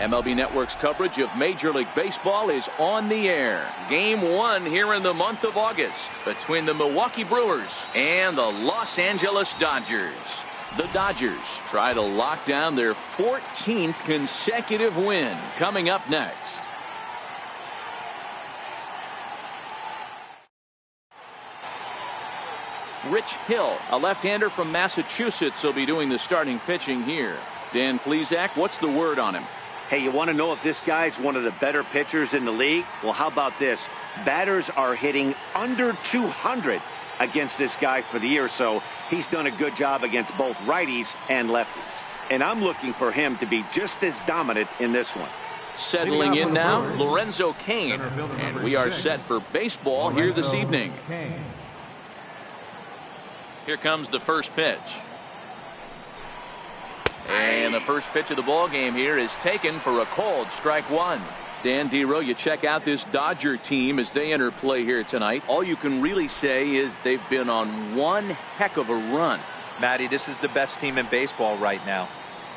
MLB Network's coverage of Major League Baseball is on the air. Game 1 here in the month of August between the Milwaukee Brewers and the Los Angeles Dodgers. The Dodgers try to lock down their 14th consecutive win. Coming up next. Rich Hill, a left-hander from Massachusetts, will be doing the starting pitching here. Dan Plesac, what's the word on him? Hey, you want to know if this guy's one of the better pitchers in the league? Well, how about this? Batters are hitting under 200 against this guy for the year, so he's done a good job against both righties and lefties. And I'm looking for him to be just as dominant in this one. Settling in now, Lorenzo Cain. And we are set for baseball here this evening. Here comes the first pitch. And the first pitch of the ball game here is taken for a called strike one. Dan Dero, you check out this Dodger team as they enter play here tonight. All you can really say is they've been on one heck of a run. Matty, this is the best team in baseball right now.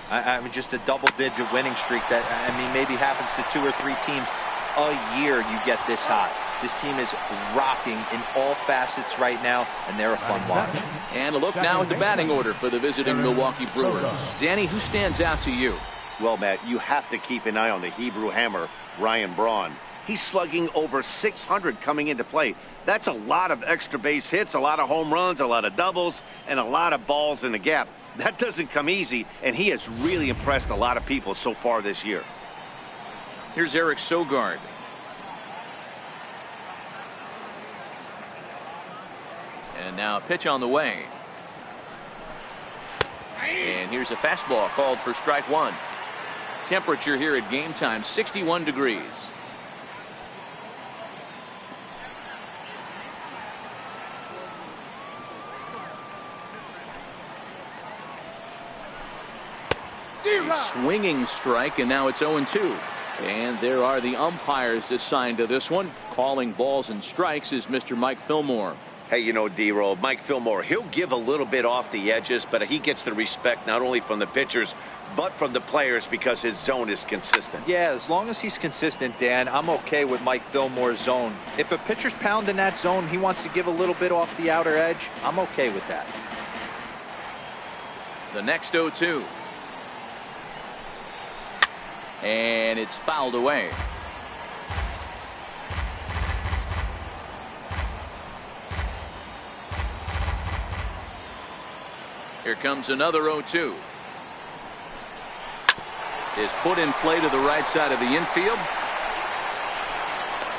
I mean, just a double-digit winning streak that, I mean, maybe happens to 2 or 3 teams a year you get this hot. This team is rocking in all facets right now, and they're a fun watch. And a look now at the batting order for the visiting Milwaukee Brewers. Danny, who stands out to you? Well, Matt, you have to keep an eye on the Hebrew Hammer, Ryan Braun. He's slugging over 600 coming into play. That's a lot of extra base hits, a lot of home runs, a lot of doubles, and a lot of balls in the gap. That doesn't come easy, and he has really impressed a lot of people so far this year. Here's Eric Sogard. And now a pitch on the way. And here's a fastball called for strike one. Temperature here at game time, 61 degrees. A swinging strike, and now it's 0-2. And there are the umpires assigned to this one. Calling balls and strikes is Mr. Mike Fillmore. Hey, you know, D-Roll, Mike Fillmore, he'll give a little bit off the edges, but he gets the respect not only from the pitchers, but from the players because his zone is consistent. Yeah, as long as he's consistent, Dan, I'm okay with Mike Fillmore's zone. If a pitcher's pounding that zone, he wants to give a little bit off the outer edge, I'm okay with that. The next 0-2. And it's fouled away. Here comes another 0-2. Is put in play to the right side of the infield.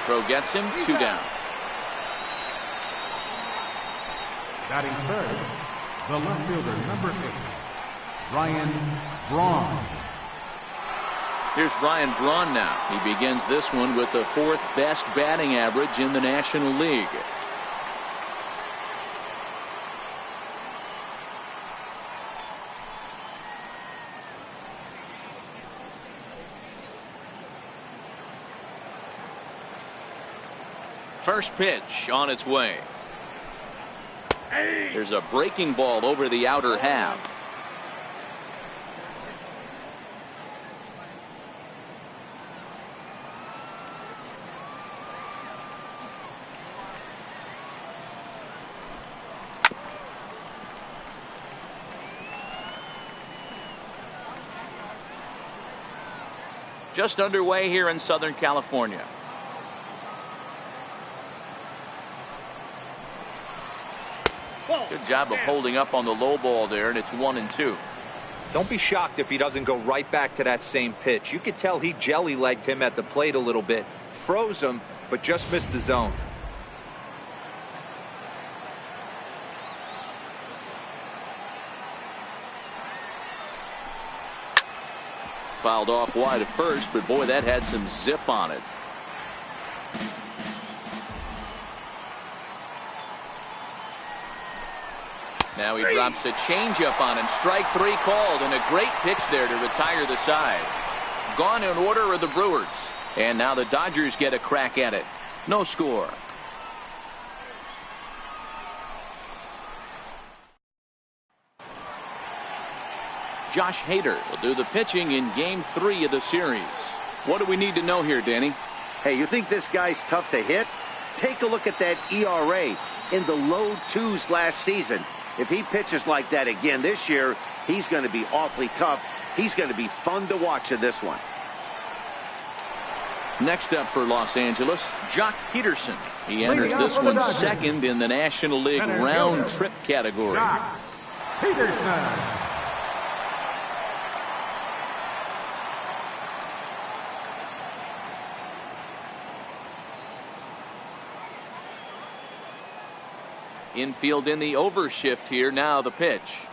Throw gets him, 2 down. Batting third, the left fielder, number 8, Ryan Braun. Here's Ryan Braun now. He begins this one with the 4th best batting average in the National League. First pitch on its way. There's a breaking ball over the outer half. Just underway here in Southern California. Good job of holding up on the low ball there, and it's 1-2. Don't be shocked if he doesn't go right back to that same pitch. You could tell he jelly-legged him at the plate a little bit, froze him, but just missed the zone. Fouled off wide at first, but boy, that had some zip on it. Now he drops a changeup on him. Strike 3 called, and a great pitch there to retire the side. Gone in order are the Brewers. And now the Dodgers get a crack at it. No score. Josh Hader will do the pitching in Game 3 of the series. What do we need to know here, Danny? Hey, you think this guy's tough to hit? Take a look at that ERA in the low 2s last season. If he pitches like that again this year, he's going to be awfully tough. He's going to be fun to watch in this one. Next up for Los Angeles, Jock Peterson. He enters this one second in the National League round trip category. Jock Peterson. Infield in the overshift here. Now the pitch.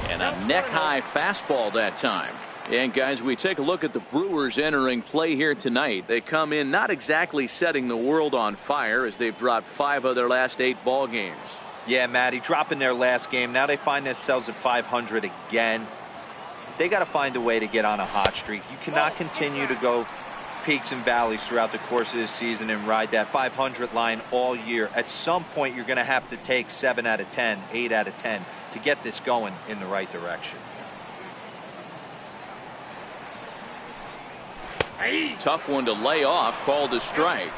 And a neck-high fastball that time. And guys, we take a look at the Brewers entering play here tonight. They come in not exactly setting the world on fire as they've dropped 5 of their last 8 ball games. Yeah, Matty, dropping their last game. Now they find themselves at 500 again. They got to find a way to get on a hot streak. You cannot continue to go peaks and valleys throughout the course of this season and ride that 500 line all year. At some point, you're going to have to take 7 out of 10, 8 out of 10 to get this going in the right direction. Tough one to lay off, called a strike.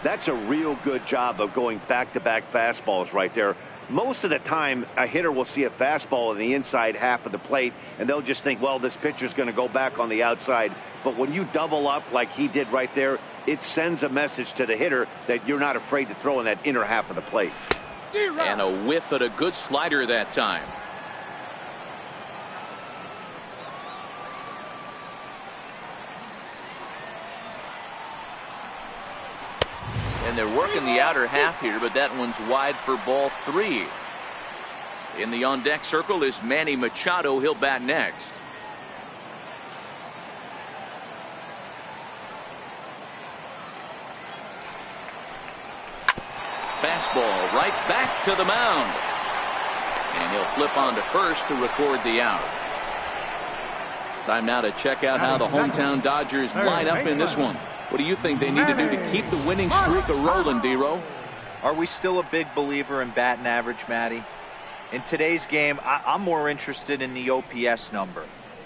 That's a real good job of going back-to-back fastballs right there. Most of the time, a hitter will see a fastball in the inside half of the plate, and they'll just think, well, this pitcher's going to go back on the outside. But when you double up like he did right there, it sends a message to the hitter that you're not afraid to throw in that inner half of the plate. And a whiff at a good slider that time. And they're working the outer half here, but that one's wide for ball 3. In the on-deck circle is Manny Machado. He'll bat next. Fastball right back to the mound. And he'll flip on to first to record the out. Time now to check out how the hometown Dodgers line up in this one. What do you think they need to do to keep the winning streak a-rolling, D-Row? Are we still a big believer in batting average, Matty? In today's game, I'm more interested in the OPS number.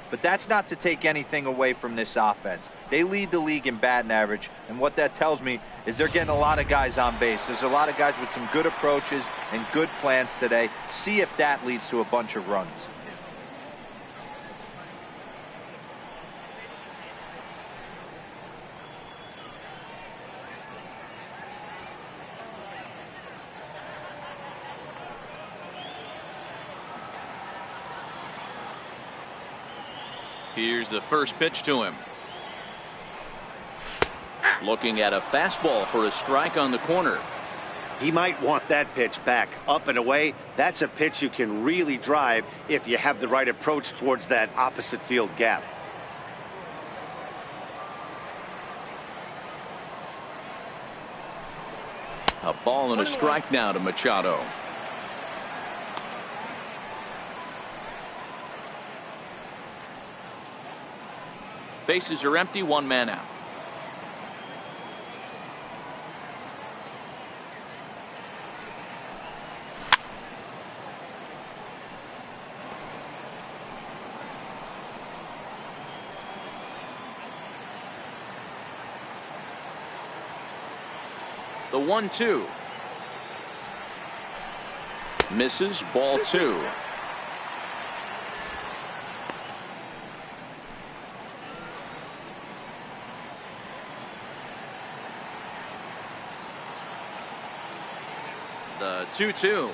But that's not to take anything away from this offense. They lead the league in batting average, and what that tells me is they're getting a lot of guys on base. There's a lot of guys with some good approaches and good plans today. See if that leads to a bunch of runs. Here's the first pitch to him. Looking at a fastball for a strike on the corner. He might want that pitch back, up and away. That's a pitch you can really drive if you have the right approach towards that opposite field gap. A ball and a strike now to Machado. Bases are empty, 1 man out. The 1-2. Misses, ball 2. The 2-2.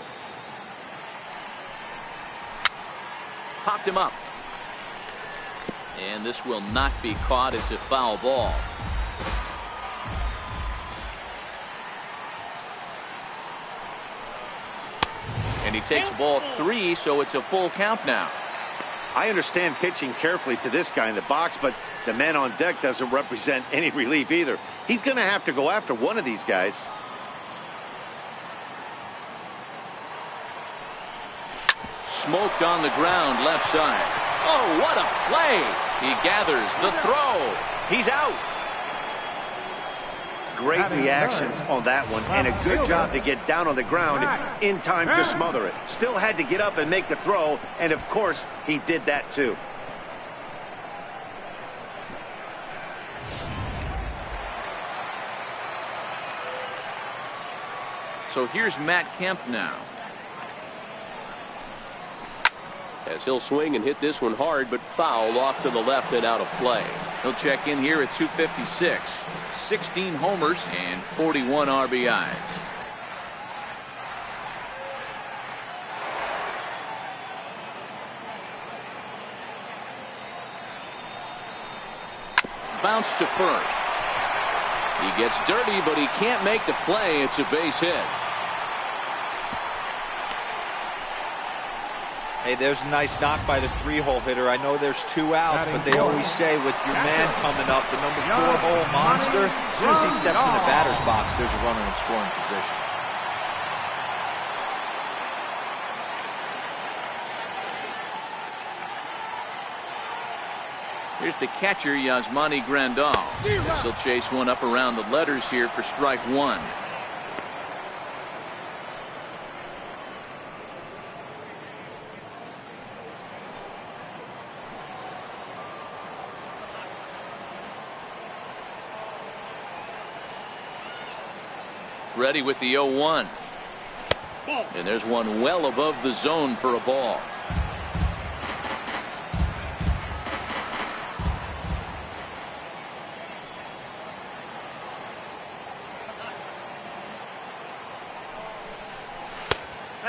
Popped him up. And this will not be caught. It's a foul ball. And he takes ball 3, so it's a full count now. I understand pitching carefully to this guy in the box, but the man on deck doesn't represent any relief either. He's going to have to go after one of these guys. Smoked on the ground left side. Oh, what a play. He gathers the throw. He's out. Great reactions on that one, and a good job to get down on the ground in time to smother it. Still had to get up and make the throw, and of course, he did that too. So here's Matt Kemp now. As he'll swing and hit this one hard, but foul off to the left and out of play. He'll check in here at 256. 16 homers and 41 RBIs. Bounce to first. He gets dirty, but he can't make the play. It's a base hit. Hey, there's a nice knock by the 3-hole hitter. I know there's 2 outs, but they always say with your man coming up, the number 4-hole monster, as soon as he steps in the batter's box, there's a runner in scoring position. Here's the catcher, Yasmani Grandal. He'll chase one up around the letters here for strike 1. Ready with the 0-1. And there's one well above the zone for a ball.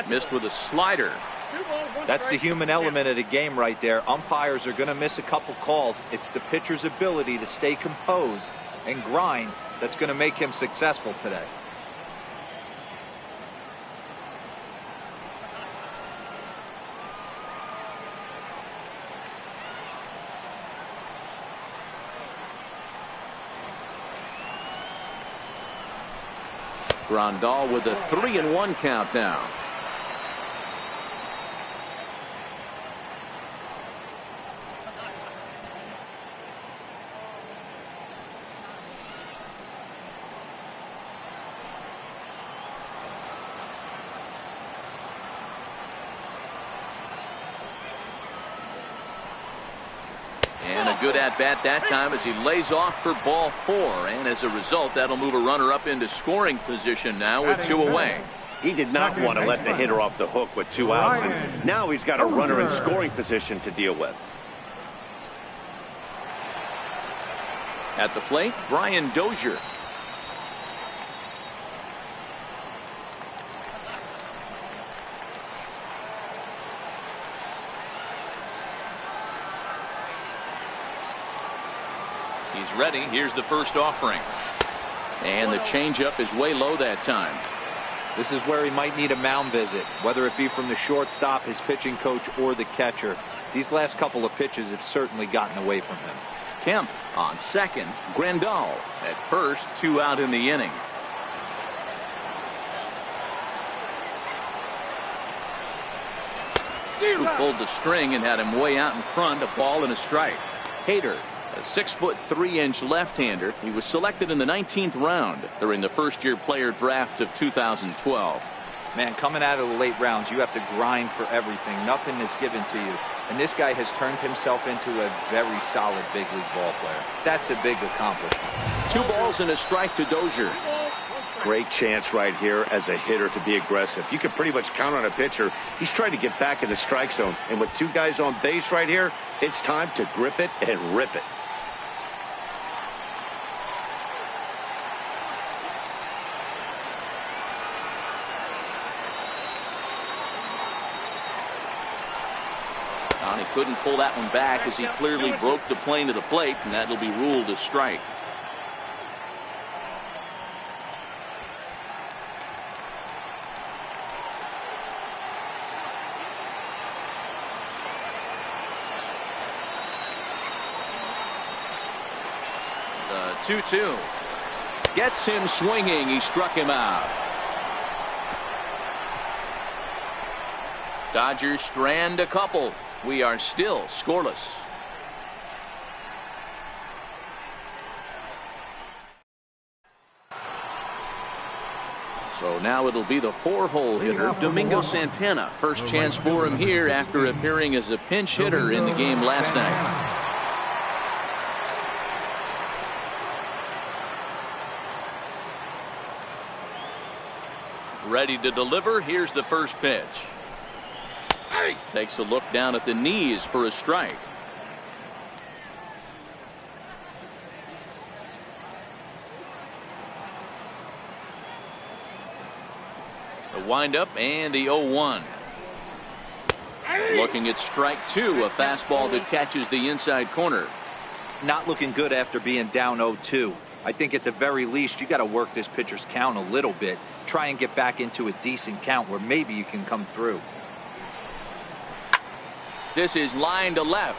Missed with a slider. That's the human element of the game right there. Umpires are going to miss a couple calls. It's the pitcher's ability to stay composed and grind that's going to make him successful today. Grandal with a 3-1 count now. And a good at-bat that time as he lays off for ball 4. And as a result, that'll move a runner up into scoring position now with 2 away. He did not want to let the hitter off the hook with 2 outs, and now he's got a runner in scoring position to deal with. At the plate, Brian Dozier. He's ready. Here's the first offering. And the changeup is way low that time. This is where he might need a mound visit, whether it be from the shortstop, his pitching coach, or the catcher. These last couple of pitches have certainly gotten away from him. Kemp on second. Grandal at first. 2 out in the inning. Who pulled the string and had him way out in front. A ball and a strike. Hader, a 6'3" left-hander. He was selected in the 19th round during the first-year player draft of 2012. Man, coming out of the late rounds, you have to grind for everything. Nothing is given to you. And this guy has turned himself into a very solid big league ball player. That's a big accomplishment. 2 balls and a strike to Dozier. Great chance right here as a hitter to be aggressive. You can pretty much count on a pitcher. He's trying to get back in the strike zone. And with 2 guys on base right here, it's time to grip it and rip it. He couldn't pull that one back as he clearly broke the plane to the plate, and that'll be ruled a strike. The 2-2 gets him swinging. He struck him out. Dodgers strand a couple. We are still scoreless. So now it'll be the 4-hole hitter, Domingo Santana. First chance for him here after appearing as a pinch hitter in the game last night. Ready to deliver. Here's the first pitch. Takes a look down at the knees for a strike. The windup and the 0-1. Looking at strike two, a fastball that catches the inside corner. Not looking good after being down 0-2. I think at the very least you got to work this pitcher's count a little bit. Try and get back into a decent count where maybe you can come through. This is line to left.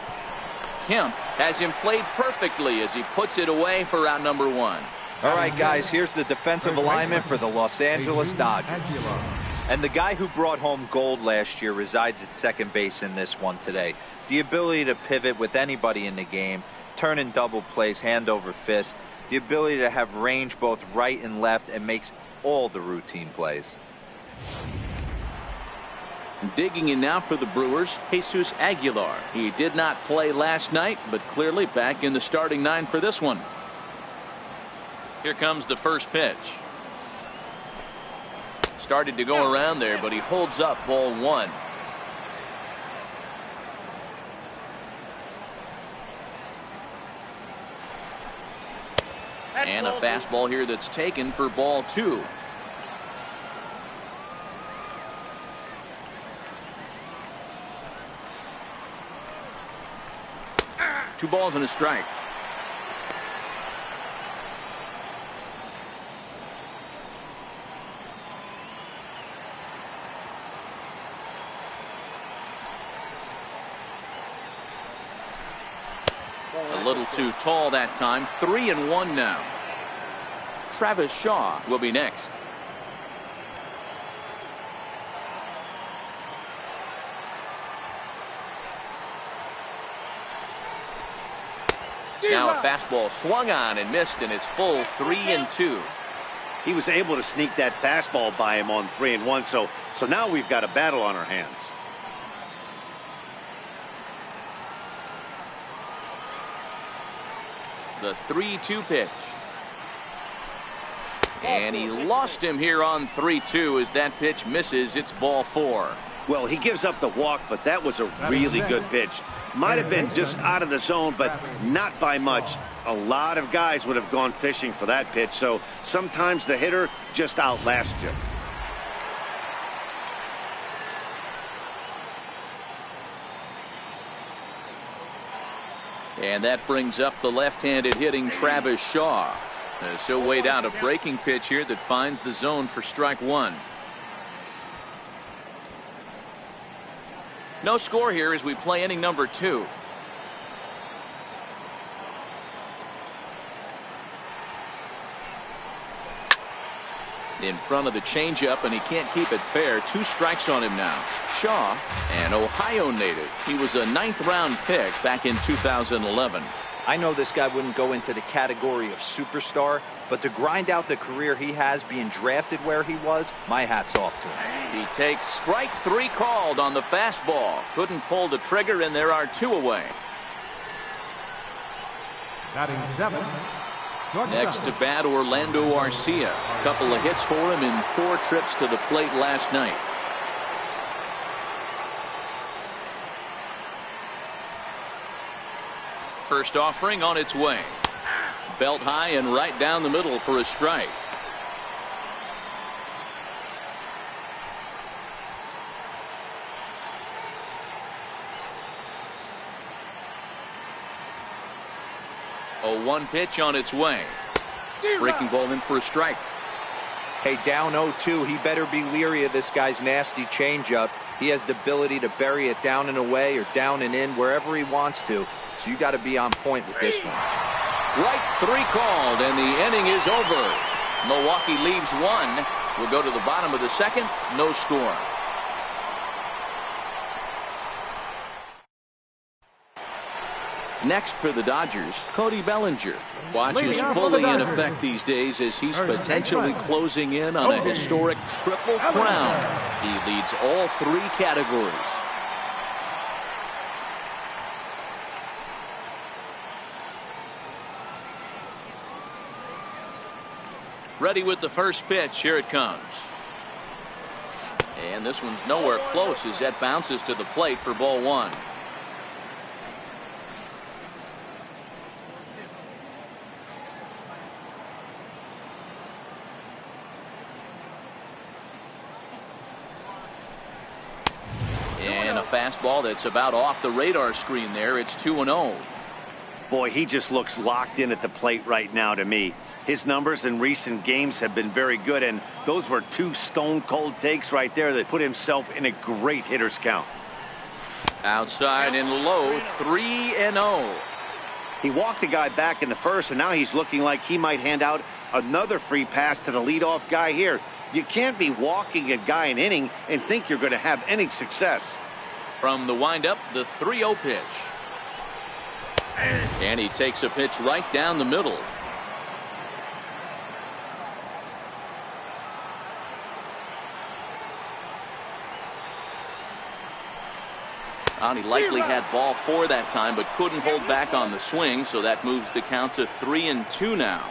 Kemp has him played perfectly as he puts it away for out number 1. All right, guys, here's the defensive alignment for the Los Angeles Dodgers. And the guy who brought home gold last year resides at second base in this one today. The ability to pivot with anybody in the game, turn in double plays, hand over fist. The ability to have range both right and left and makes all the routine plays. Digging in now for the Brewers, Jesus Aguilar. He did not play last night, but clearly back in the starting 9 for this one. Here comes the first pitch. Started to go around there, but he holds up ball 1. And a fastball here that's taken for ball 2. Two balls and a strike. A little too tall that time. 3-1 now. Travis Shaw will be next. Now a fastball swung on and missed, and it's full 3-2. He was able to sneak that fastball by him on 3-1, so now we've got a battle on our hands. The 3-2 pitch. And he lost him here on 3-2 as that pitch misses. It's ball 4. Well, he gives up the walk, but that was a really good pitch. Might have been just out of the zone, but not by much. A lot of guys would have gone fishing for that pitch, so sometimes the hitter just outlasts you. And that brings up the left-handed hitting Travis Shaw. As he'll wait out a breaking pitch here that finds the zone for strike 1. No score here as we play inning number 2. In front of the changeup, and he can't keep it fair. 2 strikes on him now. Shaw, an Ohio native. He was a 9th-round pick back in 2011. I know this guy wouldn't go into the category of superstar, but to grind out the career he has being drafted where he was, my hat's off to him. He takes strike 3 called on the fastball. Couldn't pull the trigger, and there are 2 away. Batting 7. Next to bat, Orlando Arcia. A couple of hits for him in 4 trips to the plate last night. First offering on its way. Belt high and right down the middle for a strike. A 1 pitch on its way. Breaking ball in for a strike. Hey, down 0-2, he better be leery of this guy's nasty changeup. He has the ability to bury it down and away or down and in wherever he wants to. So you got to be on point with this one. Strike 3 called, and the inning is over. Milwaukee leaves 1. We'll go to the bottom of the 2nd. No score. Next for the Dodgers, Cody Bellinger. Watches fully in effect these days as he's potentially closing in on a historic triple crown. He leads all 3 categories. Ready with the first pitch. Here it comes. And this one's nowhere close as that bounces to the plate for ball 1. And a fastball that's about off the radar screen there. It's 2-0. Boy, he just looks locked in at the plate right now to me. His numbers in recent games have been very good, and those were 2 stone-cold takes right there that put himself in a great hitter's count. Outside and low, 3-0. He walked a guy back in the first, and now he's looking like he might hand out another free pass to the leadoff guy here. You can't be walking a guy an inning and think you're going to have any success. From the windup, the 3-0 pitch. And he takes a pitch right down the middle. He likely had ball 4 that time, but couldn't hold back on the swing, so that moves the count to 3-2 now.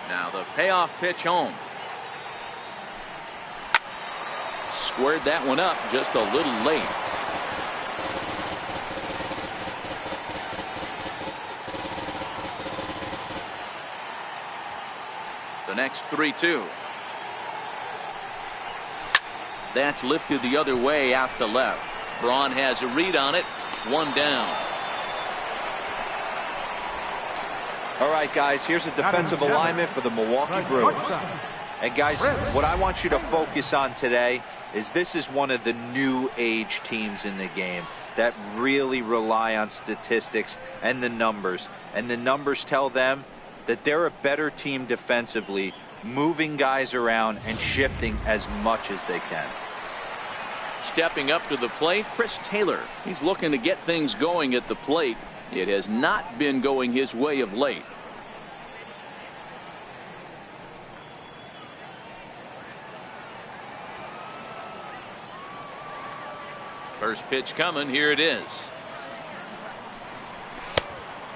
Now the payoff pitch home. Squared that one up just a little late. The next 3-2. That's lifted the other way out to left. Braun has a read on it. 1 down. All right, guys, here's a defensive alignment for the Milwaukee Brewers. And guys, what I want you to focus on today is this is one of the new age teams in the game that really rely on statistics and the numbers. And the numbers tell them that they're a better team defensively, moving guys around and shifting as much as they can. Stepping up to the plate, Chris Taylor. He's looking to get things going at the plate. It has not been going his way of late. First pitch coming. Here it is.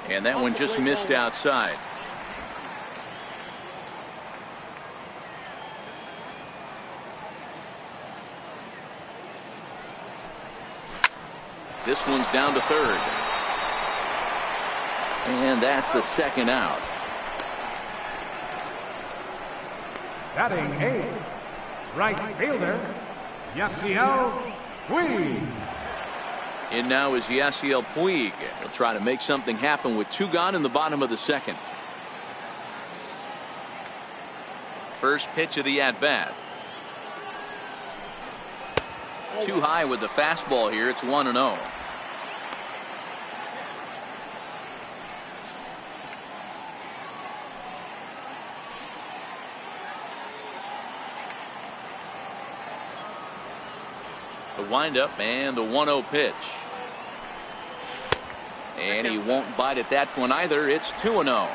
And that one just missed outside. This one's down to third. And that's the second out. Batting 8th, right fielder, Yasiel Puig. In now is Yasiel Puig. He'll try to make something happen with 2 gone in the bottom of the second. First pitch of the at-bat. Too high with the fastball here. It's 1-0. The windup and the 1-0 pitch. And he won't bite at that one either. It's 2-0.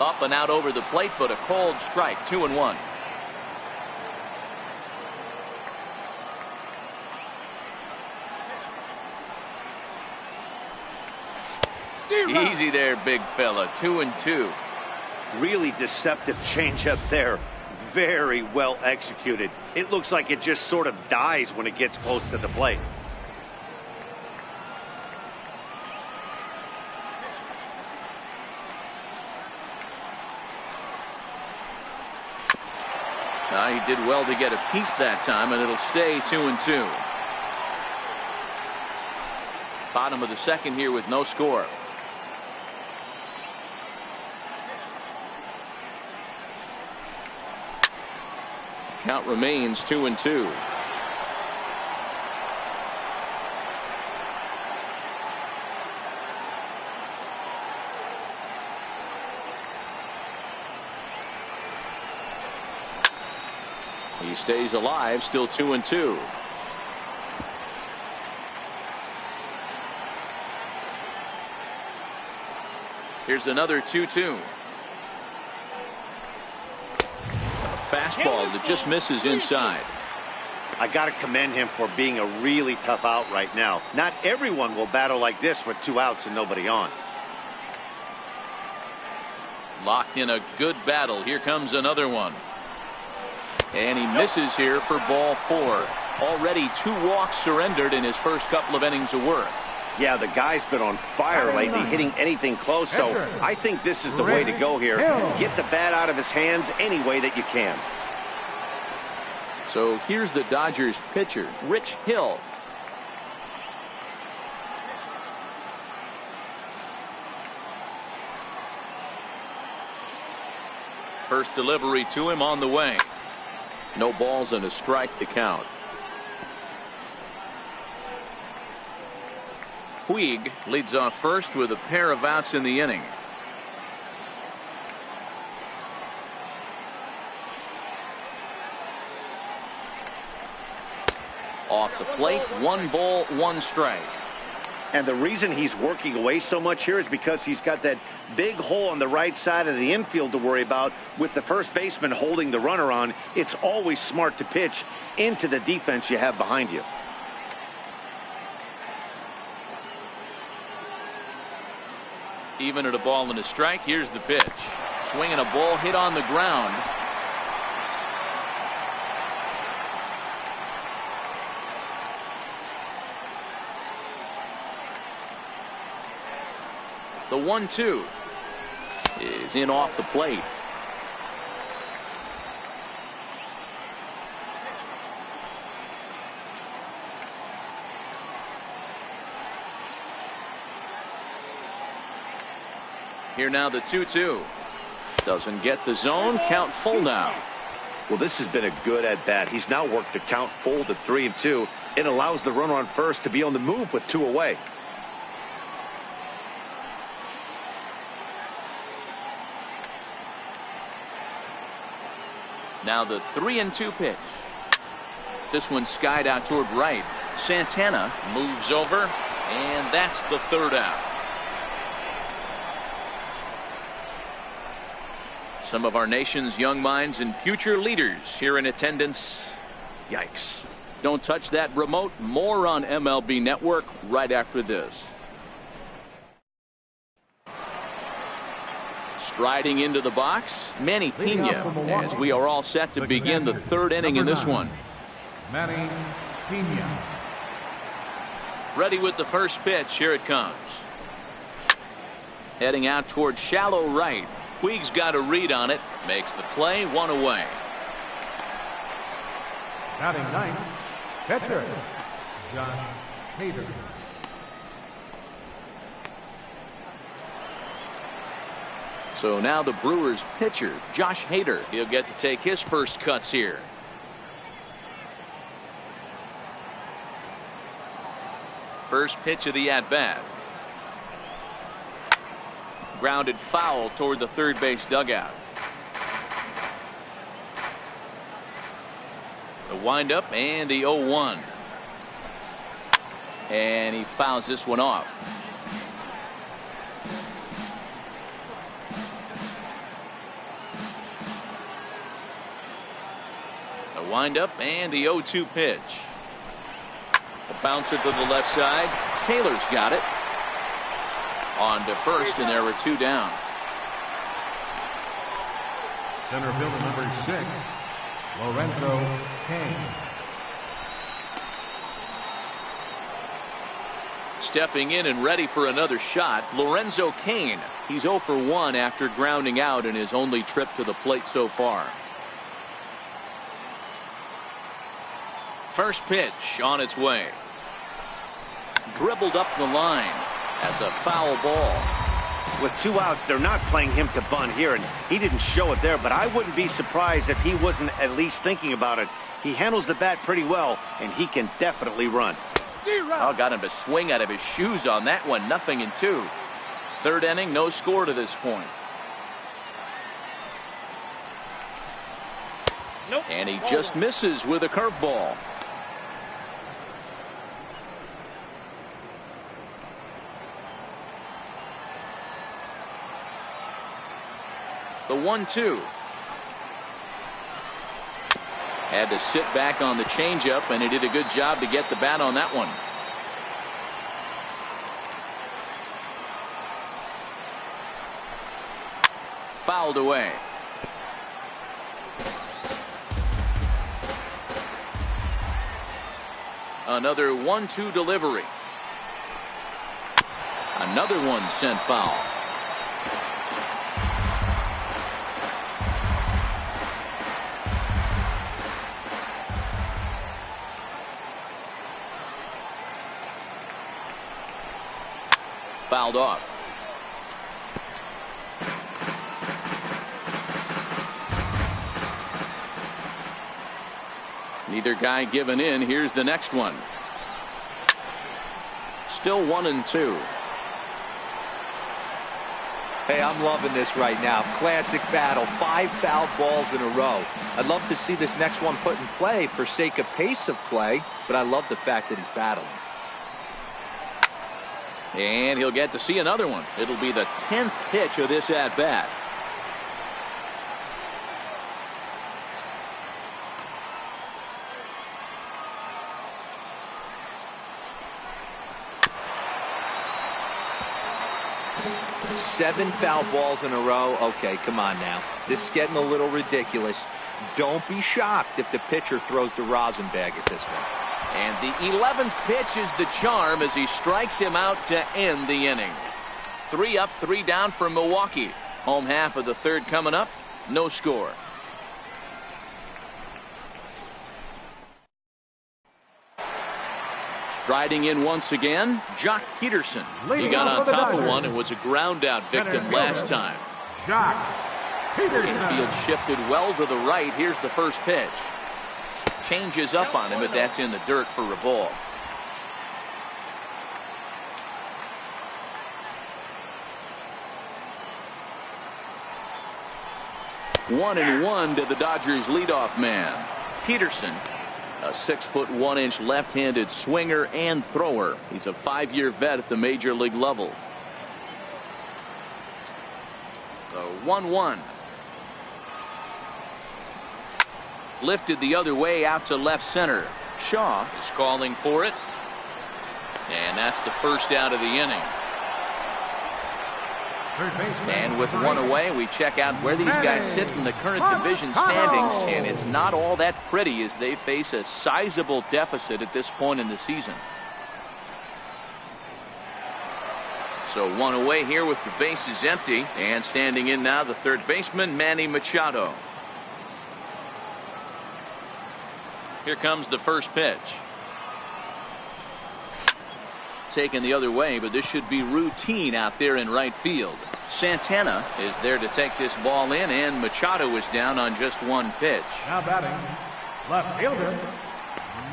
Up and out over the plate, but a cold strike. 2-1. Easy there, big fella. 2-2. Really deceptive changeup there. Very well executed. It looks like it just sort of dies when it gets close to the plate. He did well to get a piece that time, and it'll stay 2-2. Bottom of the second here with no score. Count remains 2-2. He stays alive, still 2-2. Here's another 2-2. Fastball that just misses inside. I got to commend him for being a really tough out right now. Not everyone will battle like this with 2 outs and nobody on. Locked in a good battle. Here comes another one. And he misses here for ball 4. Already 2 walks surrendered in his first couple of innings of work. Yeah, the guy's been on fire lately, hitting anything close, so I think this is the way to go here. Get the bat out of his hands any way that you can. So here's the Dodgers pitcher, Rich Hill. First delivery to him on the way. No balls and a strike to count. Puig leads off first with a pair of outs in the inning. Off the plate, 1 ball, 1 strike. And the reason he's working away so much here is because he's got that big hole on the right side of the infield to worry about. With the first baseman holding the runner on, it's always smart to pitch into the defense you have behind you. Even at a ball and a strike, here's the pitch. Swinging a ball hit on the ground. The 1-2 is in off the plate. Here now the 2-2. Doesn't get the zone. Count full now. Well, this has been a good at bat. He's now worked the count full to 3-2. It allows the runner on first to be on the move with 2 away. Now the 3-2 pitch. This one skied out toward right. Santana moves over, and that's the 3rd out. Some of our nation's young minds and future leaders here in attendance. Yikes. Don't touch that remote. More on MLB Network right after this. Striding into the box, Manny Pena, as we are all set to begin the 3rd inning in this one. Manny Pena. Ready with the first pitch. Here it comes. Heading out toward shallow right. Puig's got a read on it. Makes the play. 1 away. Batting 9th, catcher, Josh Hader. So now the Brewers pitcher, Josh Hader. He'll get to take his first cuts here. First pitch of the at-bat. Grounded foul toward the 3rd base dugout. The windup and the 0-1. And he fouls this one off. The windup and the 0-2 pitch. A bouncer to the left side. Taylor's got it. On to first, and there were 2 down. Center fielder number 6, Lorenzo Kane. Stepping in and ready for another shot, Lorenzo Kane. He's 0 for 1 after grounding out in his only trip to the plate so far. First pitch on its way. Dribbled up the line. That's a foul ball. With 2 outs, they're not playing him to bunt here, and he didn't show it there, but I wouldn't be surprised if he wasn't at least thinking about it. He handles the bat pretty well, and he can definitely run. Oh, got him to swing out of his shoes on that one. 0-2. 3rd inning, no score to this point. And he just misses with a curveball. The 1-2. Had to sit back on the changeup, and he did a good job to get the bat on that one. Fouled away. Another 1-2 delivery. Another one sent foul. Fouled off. Neither guy giving in. Here's the next one. Still 1-2. Hey, I'm loving this right now. Classic battle. 5 fouled balls in a row. I'd love to see this next one put in play for sake of pace of play, but I love the fact that he's battling. And he'll get to see another one. It'll be the 10th pitch of this at-bat. Seven foul balls in a row. Okay, come on now. This is getting a little ridiculous. Don't be shocked if the pitcher throws the rosin bag at this one. And the 11th pitch is the charm as he strikes him out to end the inning. 3 up, 3 down for Milwaukee. Home half of the third coming up. No score. Striding in once again, Jock Peterson. He got on top of one and was a ground out victim last time. Jock Peterson. Infield shifted well to the right. Here's the first pitch. Changes up on him, but that's in the dirt for a ball. One and one to the Dodgers leadoff man. Peterson, a 6'1" left-handed swinger and thrower. He's a 5-year vet at the major league level. The 1-1. Lifted the other way out to left center. Shaw is calling for it. And that's the first out of the inning. And with one away, we check out where these guys sit in the current division standings, and it's not all that pretty as they face a sizable deficit at this point in the season. So one away here with the bases empty, and standing in now the third baseman, Manny Machado. Here comes the first pitch. Taken the other way, but this should be routine out there in right field. Santana is there to take this ball in, and Machado is down on just one pitch. Now batting, left fielder,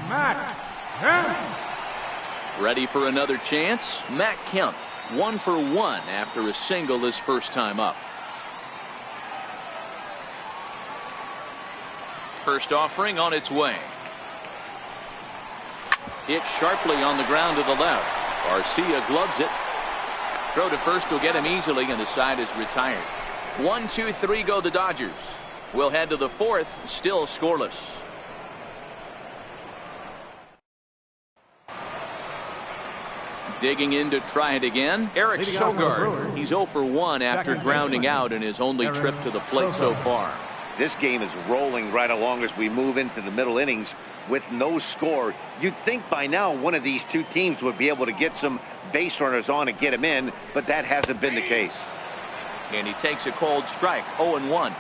Matt Kemp. Ready for another chance? Matt Kemp, 1 for 1 after a single his first time up. First offering on its way. Hit sharply on the ground to the left. Garcia gloves it. Throw to first will get him easily, and the side is retired. 1, 2, 3 go the Dodgers. We'll head to the fourth, still scoreless. Digging in to try it again. Eric Sogard. He's 0 for 1 after grounding out in his only trip to the plate so far. This game is rolling right along as we move into the middle innings with no score. You'd think by now one of these two teams would be able to get some base runners on and get him in, but that hasn't been the case. And he takes a cold strike. 0-1.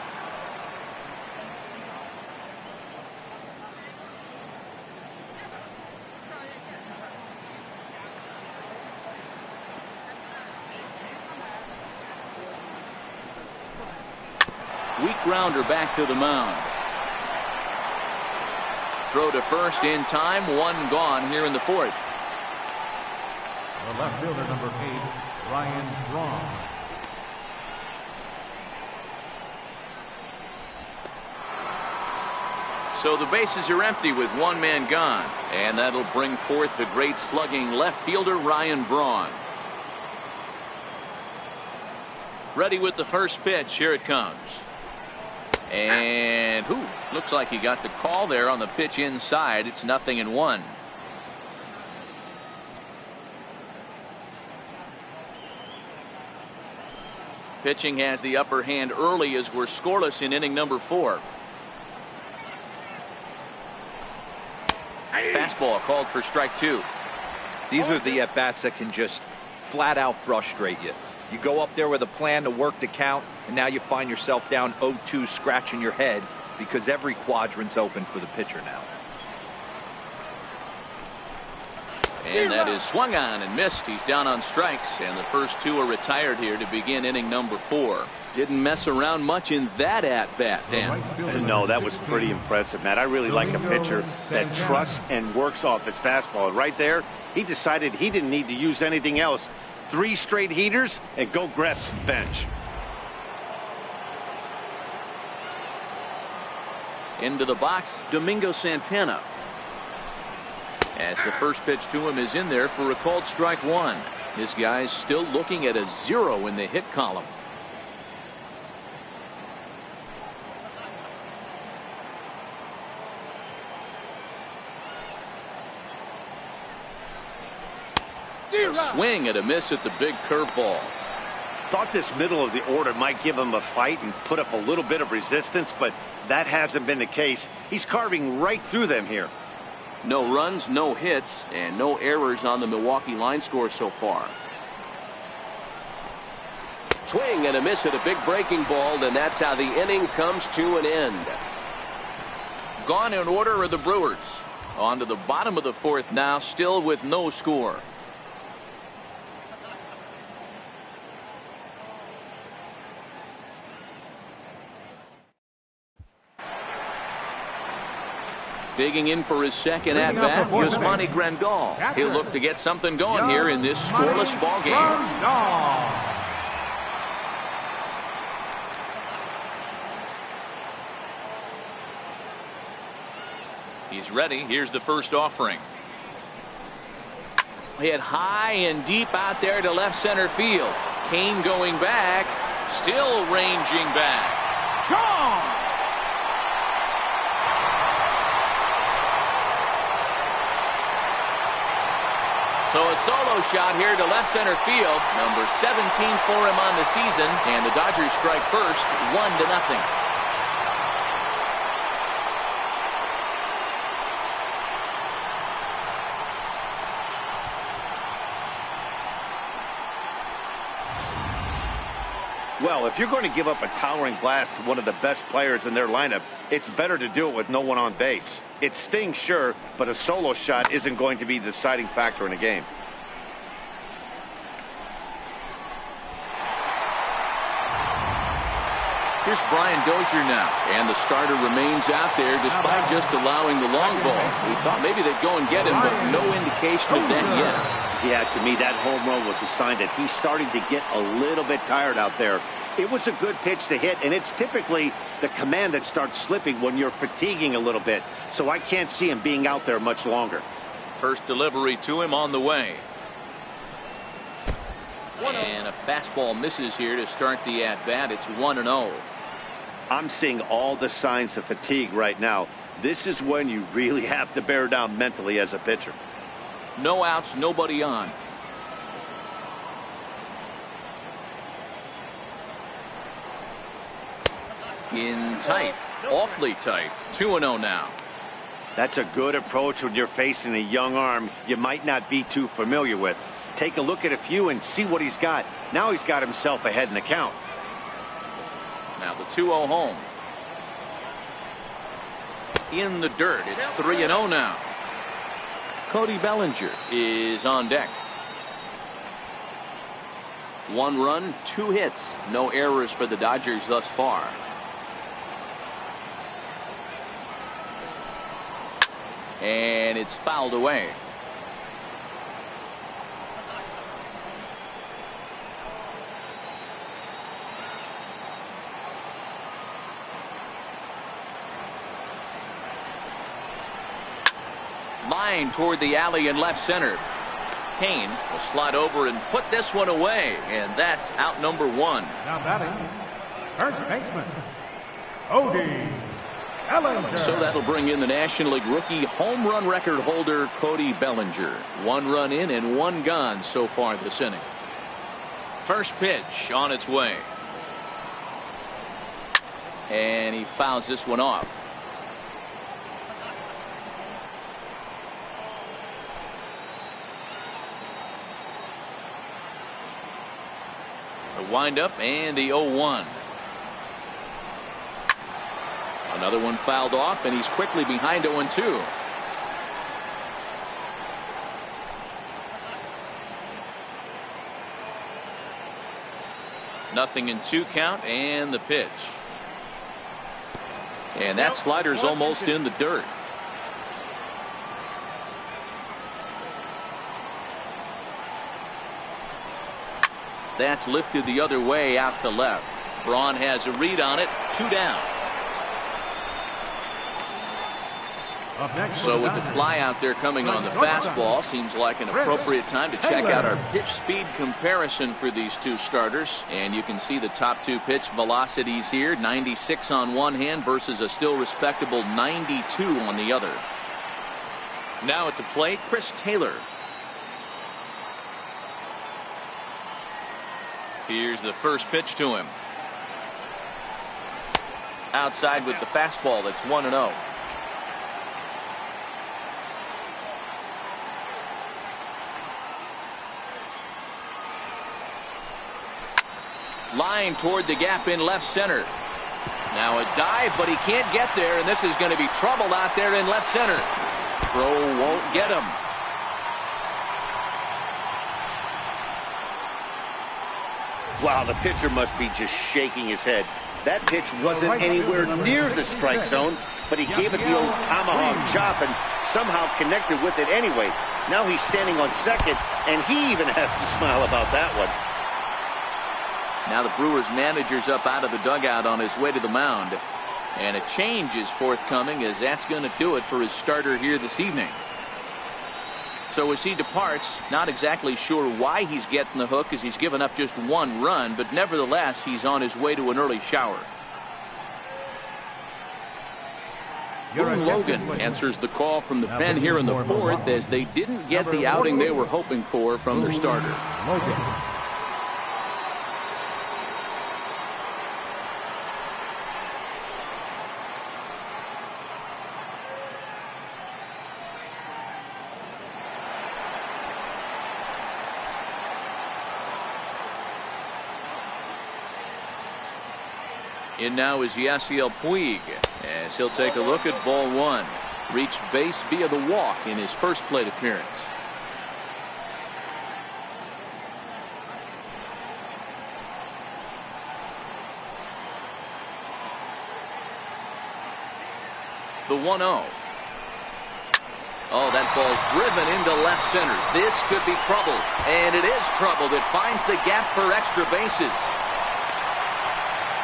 Weak grounder back to the mound. Throw to first in time. 1 gone here in the fourth. The left fielder, number 8, Ryan Braun. So the bases are empty with one man gone. And that'll bring forth the great slugging left fielder Ryan Braun. Ready with the first pitch. Here it comes. And looks like he got the call there on the pitch inside. It's 0-1. Pitching has the upper hand early as we're scoreless in inning number 4. Fastball called for strike 2. These are the at-bats that can just flat out frustrate you. You go up there with a plan to work the count, and now you find yourself down 0-2 scratching your head because every quadrant's open for the pitcher now. And that is swung on and missed. He's down on strikes, and the first 2 are retired here to begin inning number 4. Didn't mess around much in that at-bat, Dan. No, that was pretty impressive, Matt. I really like a pitcher that trusts and works off his fastball. Right there, he decided he didn't need to use anything else. 3 straight heaters and go grab some bench. Into the box, Domingo Santana. As the first pitch to him is in there for a called strike 1. This guy's still looking at a 0 in the hit column. A swing and a miss at the big curveball. Thought this middle of the order might give him a fight and put up a little bit of resistance, but that hasn't been the case. He's carving right through them here. No runs, no hits, and no errors on the Milwaukee line score so far. Swing and a miss at a big breaking ball, and that's how the inning comes to an end. Gone in order are the Brewers. On to the bottom of the 4th now, still with no score. Digging in for his second at-bat, Yasmani Grandal. He'll look to get something going here in this scoreless ball game. He's ready. Here's the first offering. Hit high and deep out there to left center field. Kane going back, still ranging back. Gone! So a solo shot here to left center field. Number 17 for him on the season. And the Dodgers strike first, 1-0. Well, if you're going to give up a towering blast to one of the best players in their lineup, it's better to do it with no one on base. It stings, sure, but a solo shot isn't going to be the deciding factor in a game. Here's Brian Dozier now, and the starter remains out there despite just allowing the long ball. We thought maybe they'd go and get him, but no indication of that yet. Yeah, to me, that home run was a sign that he's starting to get a little bit tired out there. It was a good pitch to hit, and it's typically the command that starts slipping when you're fatiguing a little bit. So I can't see him being out there much longer. First delivery to him on the way. And a fastball misses here to start the at-bat. It's 1-0. I'm seeing all the signs of fatigue right now. This is when you really have to bear down mentally as a pitcher. No outs, nobody on. In tight, awfully tight. 2-0 now. That's a good approach when you're facing a young arm you might not be too familiar with. Take a look at a few and see what he's got. Now he's got himself ahead in the count. Now the 2-0 home. In the dirt. It's 3-0 now. Cody Bellinger is on deck. 1 run, 2 hits. No errors for the Dodgers thus far. And it's fouled away. Line toward the alley in left center. Kane will slide over and put this one away, and that's out number 1. Now batting, first baseman, Cody Bellinger. So that'll bring in the National League rookie home run record holder Cody Bellinger. 1 run in and 1 gone so far this inning. First pitch on its way. And he fouls this one off. The windup and the 0-1. Another one fouled off, and he's quickly behind 0-2. Nothing in 2 count, and the pitch. And that slider's almost in the dirt. That's lifted the other way out to left. Braun has a read on it. 2 down. So with the fly out there coming on the fastball, seems like an appropriate time to check out our pitch speed comparison for these 2 starters. And you can see the top 2 pitch velocities here. 96 on one hand versus a still respectable 92 on the other. Now at the plate, Chris Taylor. Here's the first pitch to him. Outside with the fastball. That's 1-0. Line toward the gap in left center. Now a dive, but he can't get there, and this is going to be trouble out there in left center. Throw won't get him. Wow, the pitcher must be just shaking his head. That pitch wasn't anywhere near the strike zone, but he gave it the old tomahawk chop and somehow connected with it anyway. Now he's standing on second, and he even has to smile about that one. Now the Brewers manager's up out of the dugout on his way to the mound. And a change is forthcoming, as that's going to do it for his starter here this evening. So as he departs, not exactly sure why he's getting the hook, as he's given up just 1 run, but nevertheless he's on his way to an early shower. Boone Logan answers the call from the pen here in the 4th, as they didn't get the outing they were hoping for from their starter. In now is Yasiel Puig, as he'll take a look at ball 1. Reached base via the walk in his first plate appearance. The 1-0. Oh, that ball's driven into left center. This could be trouble, and it is trouble that finds the gap for extra bases.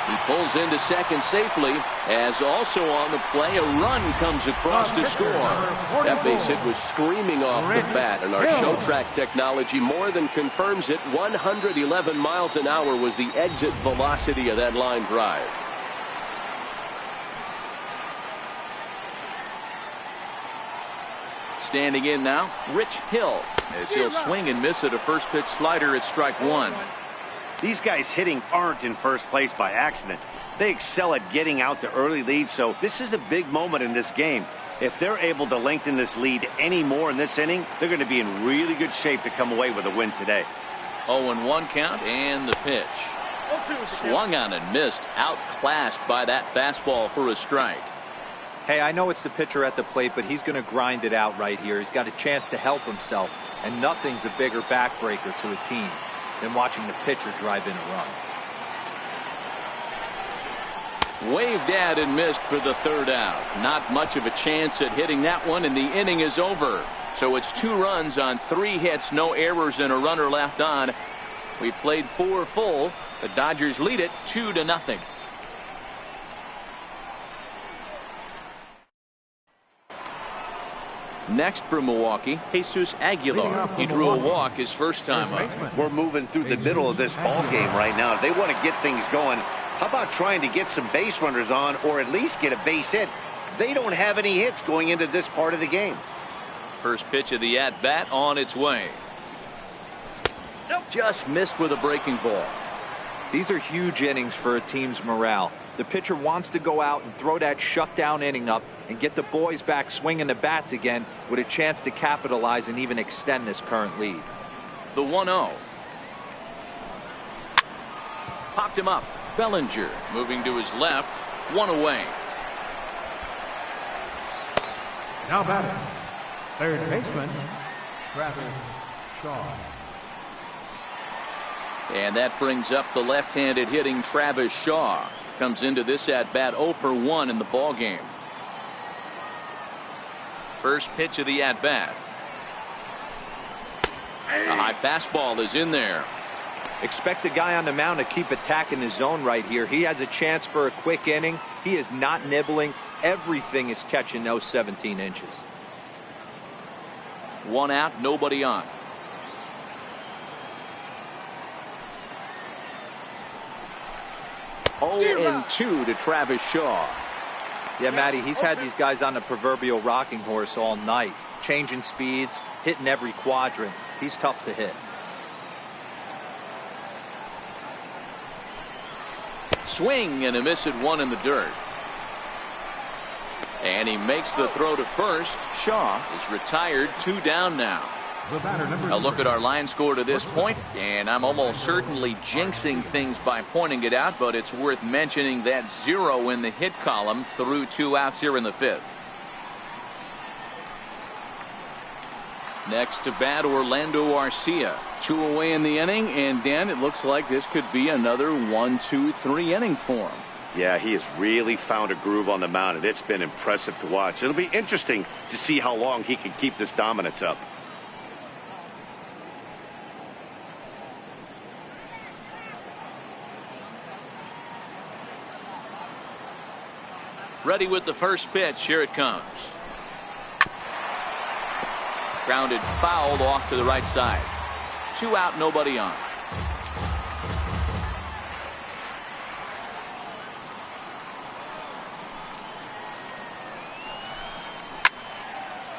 He pulls into second safely, as also on the play a run comes across to score. That base hit was screaming off the bat, and our show track technology more than confirms it. 111 miles an hour was the exit velocity of that line drive. Standing in now, Rich Hill, as he'll swing and miss at a first pitch slider at strike 1. These guys hitting aren't in first place by accident. They excel at getting out to early leads, so this is a big moment in this game. If they're able to lengthen this lead any more in this inning, they're going to be in really good shape to come away with a win today. 0-1 count, and the pitch. Swung on and missed, outclassed by that fastball for a strike. Hey, I know it's the pitcher at the plate, but he's going to grind it out right here. He's got a chance to help himself, and nothing's a bigger backbreaker to a team than watching the pitcher drive in a run. Waved at and missed for the 3rd out. Not much of a chance at hitting that one, and the inning is over. So it's 2 runs on 3 hits, no errors, and a runner left on. We played 4 full. The Dodgers lead it 2-0. Next for Milwaukee, Jesus Aguilar. He drew a walk his first time up. We're moving through the middle of this ball game right now. If they want to get things going, how about trying to get some base runners on or at least get a base hit? They don't have any hits going into this part of the game. First pitch of the at-bat on its way. Nope. Just missed with a breaking ball. These are huge innings for a team's morale. The pitcher wants to go out and throw that shutdown inning up and get the boys back swinging the bats again with a chance to capitalize and even extend this current lead. The 1-0. Popped him up. Bellinger moving to his left. One away. Now batting, third baseman, Travis Shaw. And that brings up the left-handed hitting Travis Shaw. Comes into this at-bat 0 for 1 in the ball game. First pitch of the at-bat. A high fastball is in there. Expect the guy on the mound to keep attacking his zone right here. He has a chance for a quick inning. He is not nibbling. Everything is catching those 17 inches. One out, nobody on. Oh, 2 to Travis Shaw. Yeah, Matty, he's had these guys on the proverbial rocking horse all night. Changing speeds, hitting every quadrant. He's tough to hit. Swing and a miss at one in the dirt. And he makes the throw to first. Shaw is retired, 2 down now. A look at our line score to this point, and I'm almost certainly jinxing things by pointing it out, but it's worth mentioning that 0 in the hit column through 2 outs here in the 5th. Next to bat, Orlando Arcia. 2 away in the inning, and Dan, it looks like this could be another 1, 2, 3 inning for him. Yeah, he has really found a groove on the mound, and it's been impressive to watch. It'll be interesting to see how long he can keep this dominance up. Ready with the first pitch. Here it comes. Grounded foul off to the right side. 2 out, nobody on.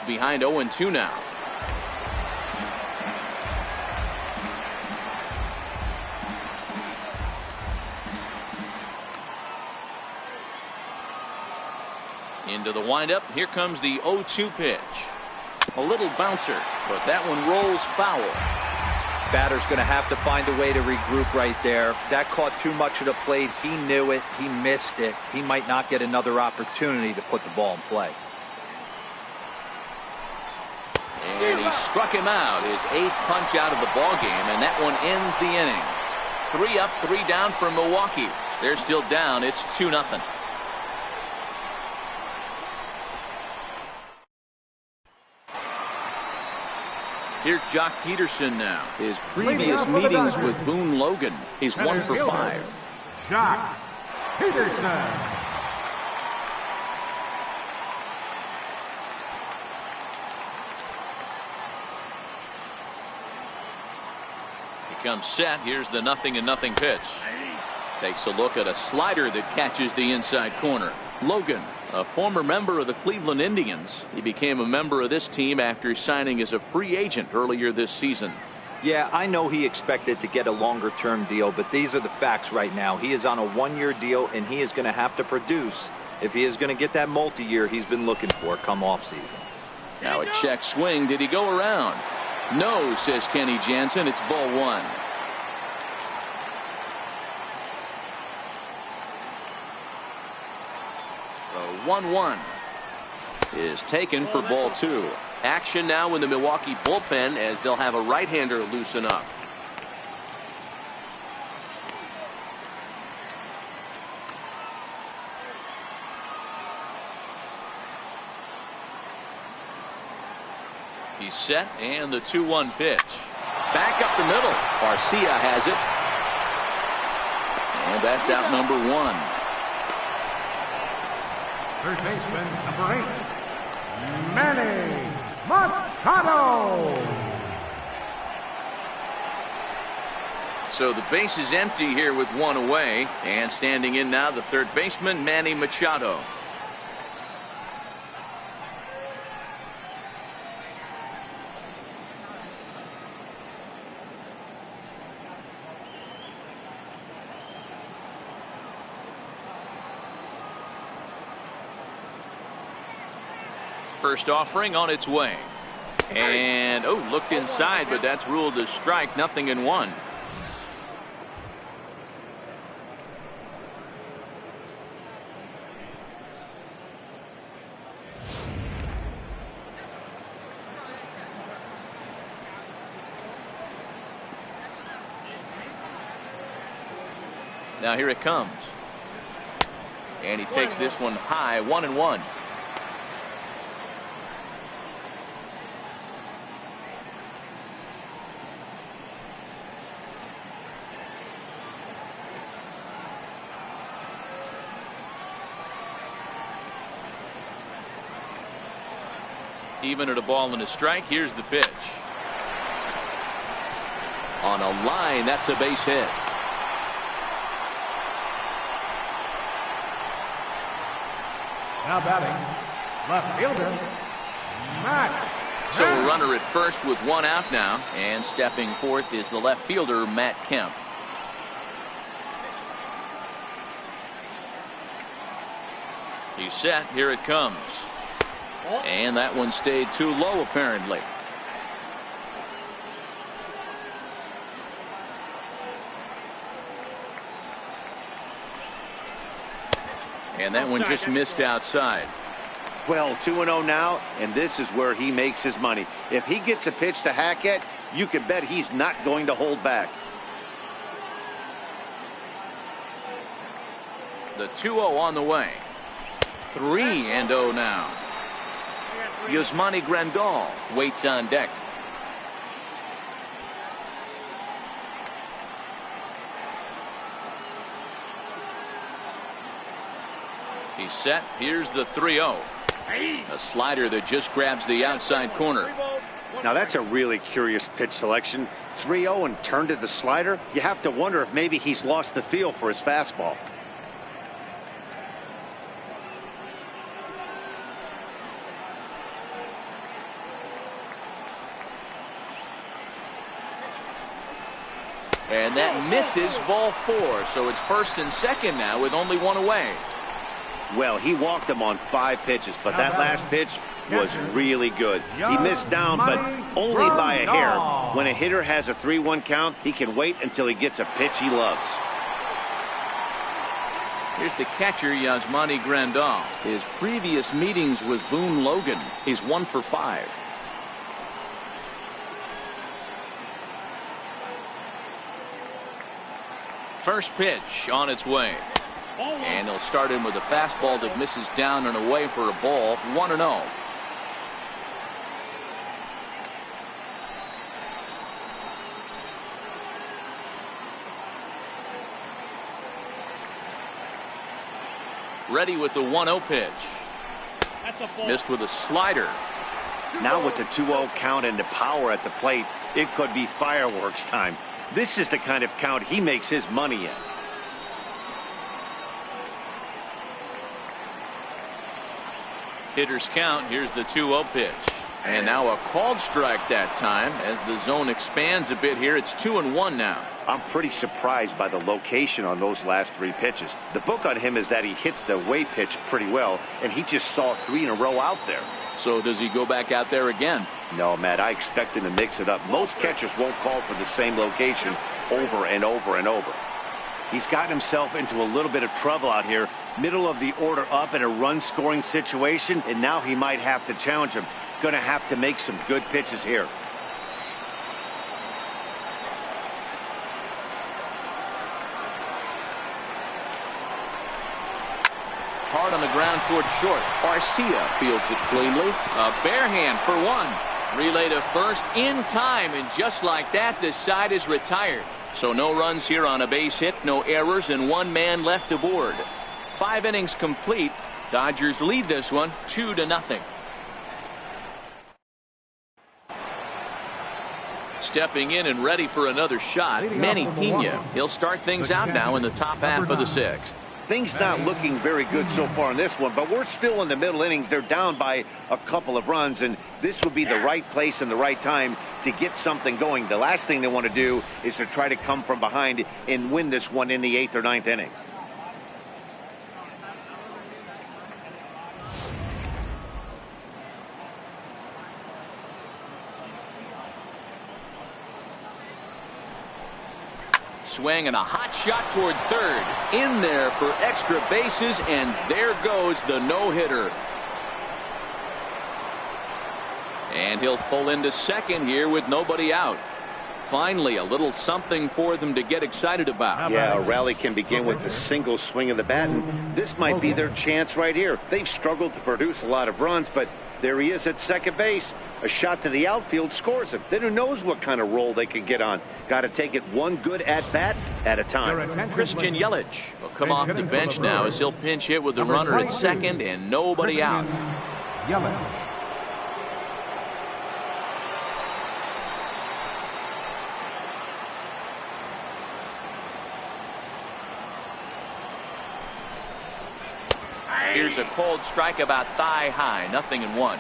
Behind 0-2 now. Into the windup. Here comes the 0-2 pitch. A little bouncer, but that one rolls foul. Batter's going to have to find a way to regroup right there. That caught too much of the plate. He knew it. He missed it. He might not get another opportunity to put the ball in play. And he struck him out, his 8th punch out of the ball game, and that one ends the inning. 3 up, 3 down for Milwaukee. They're still down. It's 2-0. Here's Jock Peterson now. His previous meetings with Boone Logan. He's 1 for 5. Jock Peterson. He comes set. Here's the 0-0 pitch. Takes a look at a slider that catches the inside corner. Logan, a former member of the Cleveland Indians. He became a member of this team after signing as a free agent earlier this season. Yeah, I know he expected to get a longer-term deal, but these are the facts right now. He is on a 1-year deal, and he is going to have to produce if he is going to get that multi-year he's been looking for come offseason. Now a check swing. Did he go around? No, says Kenny Jansen. It's ball 1. The 1-1 is taken for ball 2. Action now in the Milwaukee bullpen as they'll have a right-hander loosen up. He's set, and the 2-1 pitch. Back up the middle. Arcia has it. And that's out number 1. Third baseman, number 8, Manny. Machado. So the base is empty here with one away, and standing in now the third baseman, Manny Machado. First offering on its way. And, oh, looked inside, but that's ruled a strike, 0-1. Now here it comes. And he takes this one high, 1-1. Even at a ball and a strike, here's the pitch. On a line, that's a base hit. Now batting, left fielder, Matt. So a runner at first with one out now, and stepping forth is the left fielder, Matt Kemp. He's set. Here it comes. And that one stayed too low, apparently. And that one just missed outside. Well, 2-0 now, and this is where he makes his money. If he gets a pitch to hack at, you can bet he's not going to hold back. The 2-0 on the way. 3-0 now. Yasmani Grandal waits on deck. He's set. Here's the 3-0. A slider that just grabs the outside corner. Now that's a really curious pitch selection. 3-0 and turned to the slider. You have to wonder if maybe he's lost the feel for his fastball. And that misses, ball 4. So it's first and second now with only one away. Well, he walked him on 5 pitches, but that last pitch was really good. He missed down, but only by a hair. When a hitter has a 3-1 count, he can wait until he gets a pitch he loves. Here's the catcher, Yasmani Grandal. His previous meetings with Boone Logan is 1 for 5. First pitch on its way. And they'll start in with a fastball that misses down and away for a ball. 1-0. Ready with the 1-0 pitch. Missed with a slider. Now with the 2-0 count and the power at the plate, it could be fireworks time. This is the kind of count he makes his money in. Hitters count. Here's the 2-0 pitch. And now a called strike that time as the zone expands a bit here. It's 2-1 now. I'm pretty surprised by the location on those last 3 pitches. The book on him is that he hits the away pitch pretty well, and he just saw 3 in a row out there. So does he go back out there again? No, Matt, I expect him to mix it up. Most catchers won't call for the same location over and over and over. He's gotten himself into a little bit of trouble out here. Middle of the order up in a run-scoring situation, and now he might have to challenge him. Going to have to make some good pitches here. Hard on the ground toward short. Arcia fields it cleanly. A bare hand for 1. Relay to first in time, and just like that, this side is retired. So no runs here on a base hit, no errors, and 1 man left aboard. 5 innings complete. Dodgers lead this one 2-0. Stepping in and ready for another shot, Manny Pena. He'll start things out now in the top half of the 6th. Things not looking very good so far in this one, but we're still in the middle innings. They're down by a couple of runs, and this would be the right place and the right time to get something going. The last thing they want to do is to try to come from behind and win this one in the 8th or 9th inning. Swing and a hot shot toward third. In there for extra bases, and there goes the no-hitter. And he'll pull into second here with nobody out. Finally, a little something for them to get excited about. Yeah, a rally can begin with a single swing of the bat, and this might be their chance right here. They've struggled to produce a lot of runs, but there he is at second base. A shot to the outfield scores him. Then who knows what kind of role they can get on. Got to take it one good at-bat at a time. Christian Yelich will come off the bench now as he'll pinch hit with the runner at second and nobody out. Yelich. Here's a cold strike about thigh high, 0-1.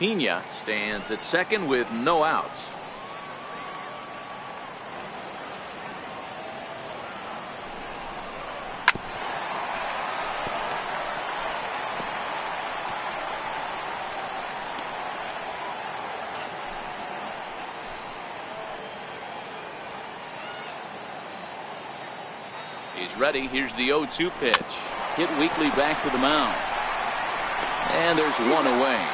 Pena stands at second with no outs. He's ready. Here's the 0-2 pitch. Hit weakly back to the mound. And there's one away.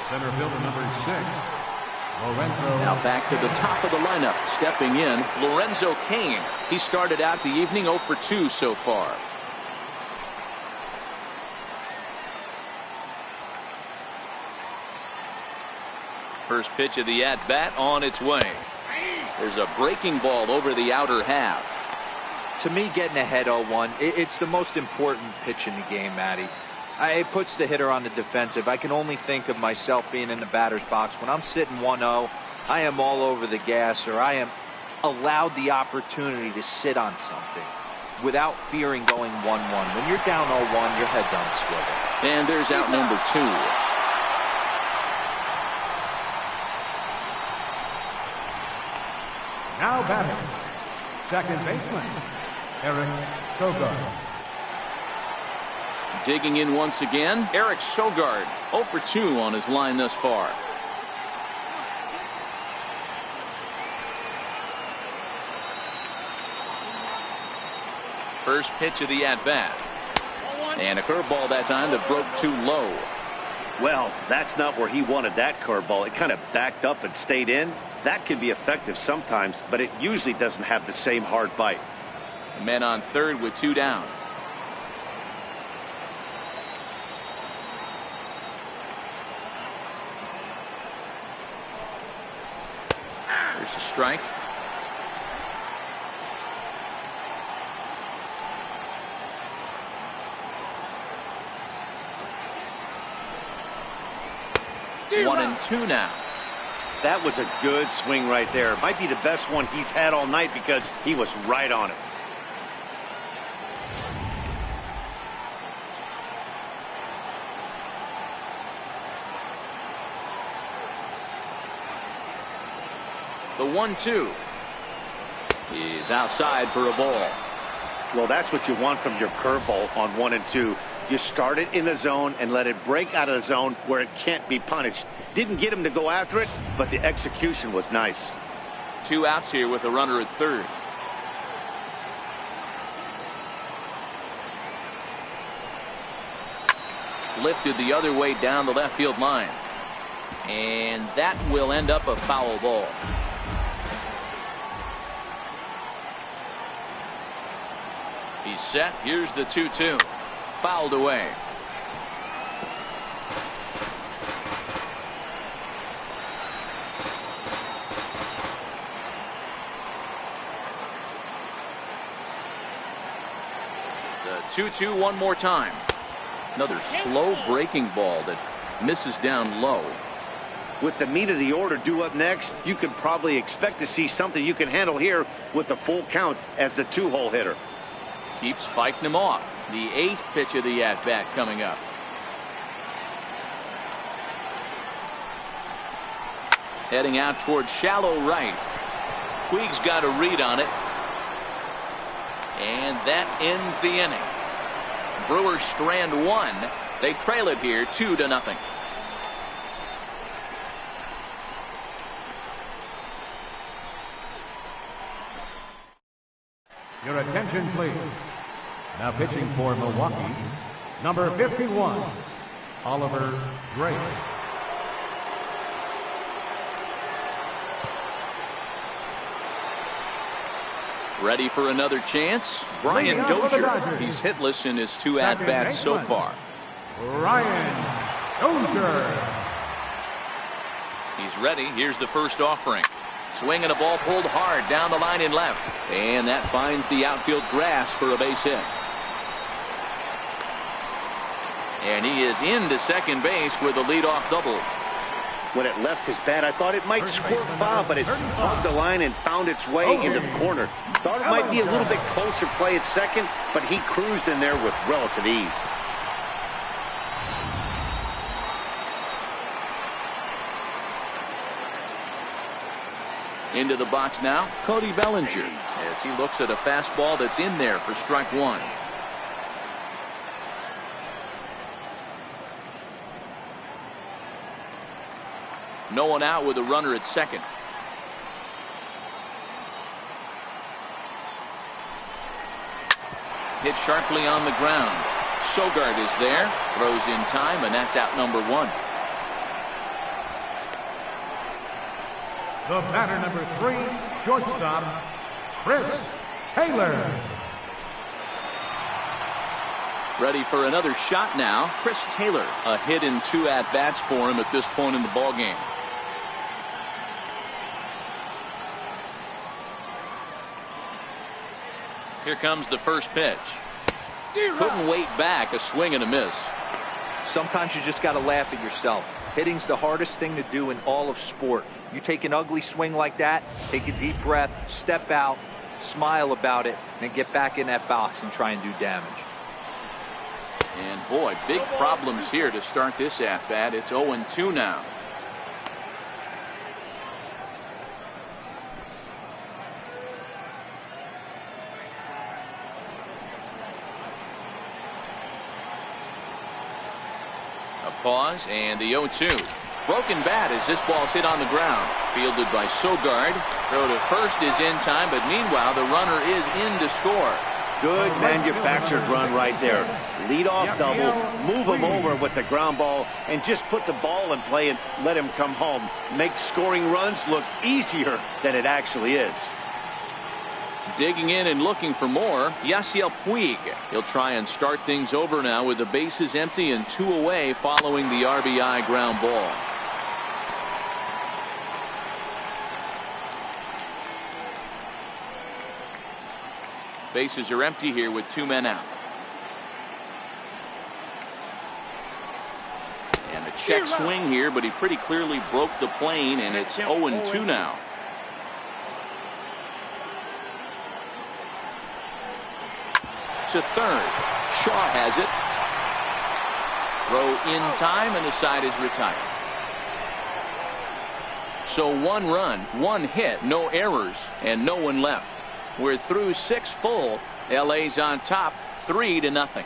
Center fielder number 6, Lorenzo. Now back to the top of the lineup. Stepping in, Lorenzo Cain. He started out the evening 0 for 2 so far. First pitch of the at-bat on its way. There's a breaking ball over the outer half. To me, getting ahead 0-1, it's the most important pitch in the game, Matty. It puts the hitter on the defensive. I can only think of myself being in the batter's box. When I'm sitting 1-0, I am all over the gas, or I am allowed the opportunity to sit on something without fearing going 1-1. When you're down 0-1, your head's on a swivel. And there's out number 2. Now batting, second baseman, Eric Sogard. Digging in once again, Eric Sogard, 0 for 2 on his line thus far. First pitch of the at-bat. And a curveball that time that broke too low. Well, that's not where he wanted that curveball. It kind of backed up and stayed in. That can be effective sometimes, but it usually doesn't have the same hard bite. The man on third with 2 down. There's a strike. One and 2 now. That was a good swing right there. Might be the best one he's had all night because he was right on it. The 1-2 is outside for a ball. Well, that's what you want from your curveball on 1 and 2. You start it in the zone and let it break out of the zone where it can't be punished. Didn't get him to go after it, but the execution was nice. 2 outs here with a runner at third. Lifted the other way down the left field line. And that will end up a foul ball. He's set. Here's the 2-2. Fouled away. 2-2 one more time. Another slow breaking ball that misses down low. With the meat of the order due up next, you can probably expect to see something you can handle here with the full count as the 2-hole hitter. Keeps fighting him off. The 8th pitch of the at-bat coming up. Heading out towards shallow right. Puig's got a read on it. And that ends the inning. Brewers strand 1. They trail it here 2-0. Your attention, please. Now pitching for Milwaukee, number 51, Oliver Drake. Ready for another chance? Brian Dozier. He's hitless in his 2 at-bats so far. Brian Dozier. He's ready. Here's the first offering. Swinging a ball pulled hard down the line in left. And that finds the outfield grass for a base hit. And he is into second base with a leadoff double. When it left his bat, I thought it might squirt foul, but it hugged the line and found its way into the corner. Thought it might be a little bit closer play at second, but he cruised in there with relative ease. Into the box now, Cody Bellinger, as he looks at a fastball that's in there for strike 1. No one out with a runner at second. Hit sharply on the ground. Sogard is there, throws in time, and that's out number 1. The batter, number 3, shortstop, Chris Taylor. Ready for another shot now. Chris Taylor, a hit in 2 at-bats for him at this point in the ballgame. Here comes the first pitch. Couldn't wait back. A swing and a miss. Sometimes you just got to laugh at yourself. Hitting's the hardest thing to do in all of sport. You take an ugly swing like that, take a deep breath, step out, smile about it, and get back in that box and try and do damage. And boy, big problems here to start this at-bat. It's 0-2 now. A pause and the 0-2. Broken bat as this ball's hit on the ground. Fielded by Sogard. Throw to first is in time, but meanwhile the runner is in to score. Good manufactured run right there. Lead off double, move him over with the ground ball, and just put the ball in play and let him come home. Make scoring runs look easier than it actually is. Digging in and looking for more, Yasiel Puig. He'll try and start things over now with the bases empty and 2 away following the RBI ground ball. Bases are empty here with 2 men out. And a check swing here, but he pretty clearly broke the plane, and it's 0-2 now. To third. Shaw has it. Throw in time, and the side is retired. So 1 run, 1 hit, no errors, and no one left. We're through 6 full. LA's on top 3-0.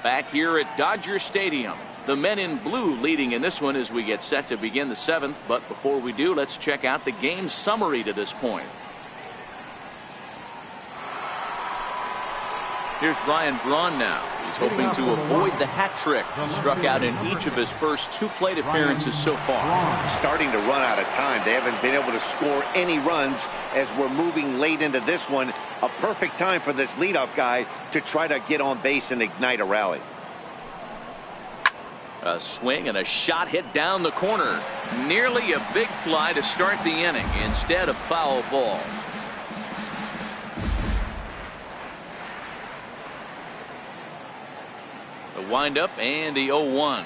Back here at Dodger Stadium. The men in blue leading in this one as we get set to begin the 7th. But before we do, let's check out the game summary to this point. Here's Ryan Braun now. He's hoping to avoid the hat trick. He struck out in each of his first 2 plate appearances so far. Starting to run out of time. They haven't been able to score any runs as we're moving late into this one. A perfect time for this leadoff guy to try to get on base and ignite a rally. A swing and a shot hit down the corner. Nearly a big fly to start the inning. Instead, a foul ball. The windup and the 0-1.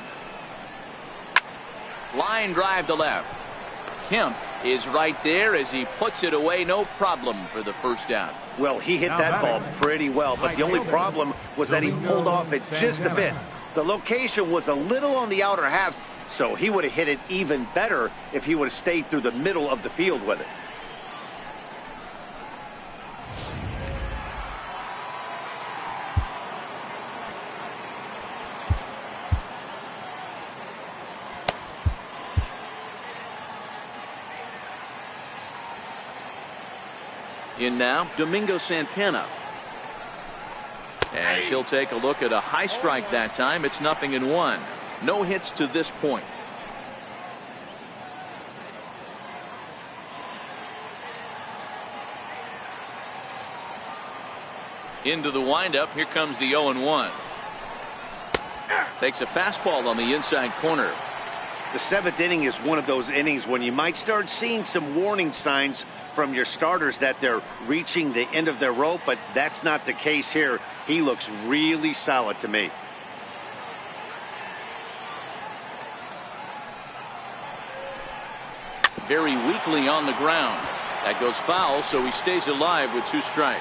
Line drive to left. Kemp is right there as he puts it away. No problem for the first out. Well, he hit that ball pretty well, but the only problem was that he pulled off it just a bit. The location was a little on the outer half, so he would have hit it even better if he would have stayed through the middle of the field with it. In now, Domingo Santana. As he'll take a look at a high strike that time. It's 0-1. No hits to this point. Into the windup. Here comes the 0-1. Takes a fastball on the inside corner. The 7th inning is one of those innings when you might start seeing some warning signs from your starters that they're reaching the end of their rope, but that's not the case here. He looks really solid to me. Very weakly on the ground. That goes foul, so he stays alive with 2 strikes.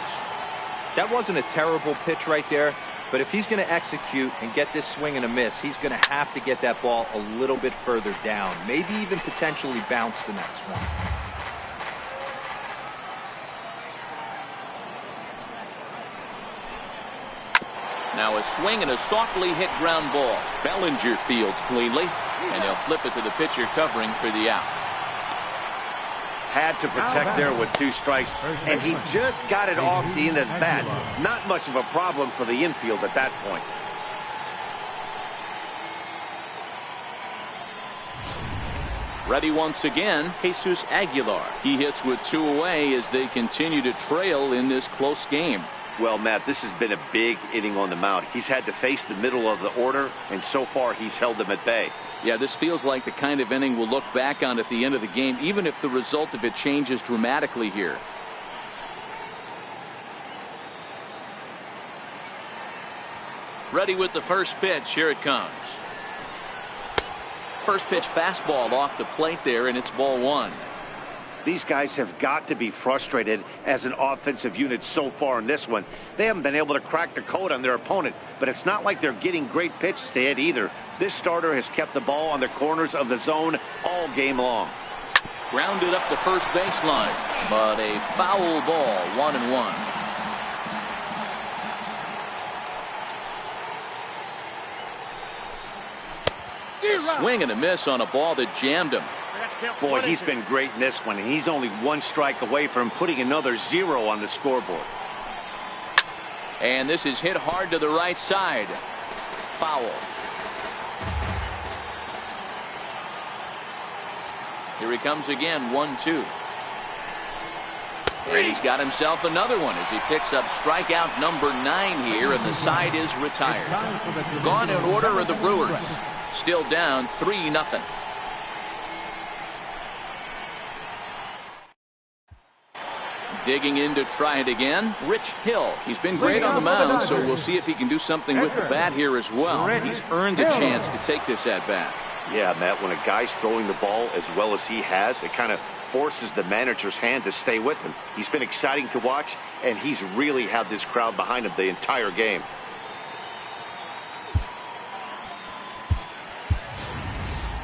That wasn't a terrible pitch right there, but if he's going to execute and get this swing and a miss, he's going to have to get that ball a little bit further down, maybe even potentially bounce the next one. Now a swing and a softly hit ground ball. Bellinger fields cleanly, and he'll flip it to the pitcher covering for the out. Had to protect there with 2 strikes, and he just got it off the end of the bat. Not much of a problem for the infield at that point. Ready once again, Jesus Aguilar. He hits with 2 away as they continue to trail in this close game. Well, Matt, this has been a big inning on the mound. He's had to face the middle of the order, and so far he's held them at bay. Yeah, this feels like the kind of inning we'll look back on at the end of the game, even if the result of it changes dramatically here. Ready with the first pitch. Here it comes. First pitch fastball off the plate there, and it's ball 1. These guys have got to be frustrated as an offensive unit so far in this one. They haven't been able to crack the code on their opponent, but it's not like they're getting great pitches to hit either. This starter has kept the ball on the corners of the zone all game long. Grounded up the first baseline, but a foul ball, 1-1. Swing and a miss on a ball that jammed him. Boy, he's been great in this one. He's only 1 strike away from putting another 0 on the scoreboard. And this is hit hard to the right side. Foul. Here he comes again, 1-2. And he's got himself another one as he picks up strikeout number 9 here, and the side is retired. Gone in order are the Brewers. Still down 3-0. Digging in to try it again, Rich Hill. He's been great on the mound, so we'll see if he can do something with the bat here as well. He's earned a chance to take this at bat. Yeah, Matt, when a guy's throwing the ball as well as he has, it kind of forces the manager's hand to stay with him. He's been exciting to watch, and he's really had this crowd behind him the entire game.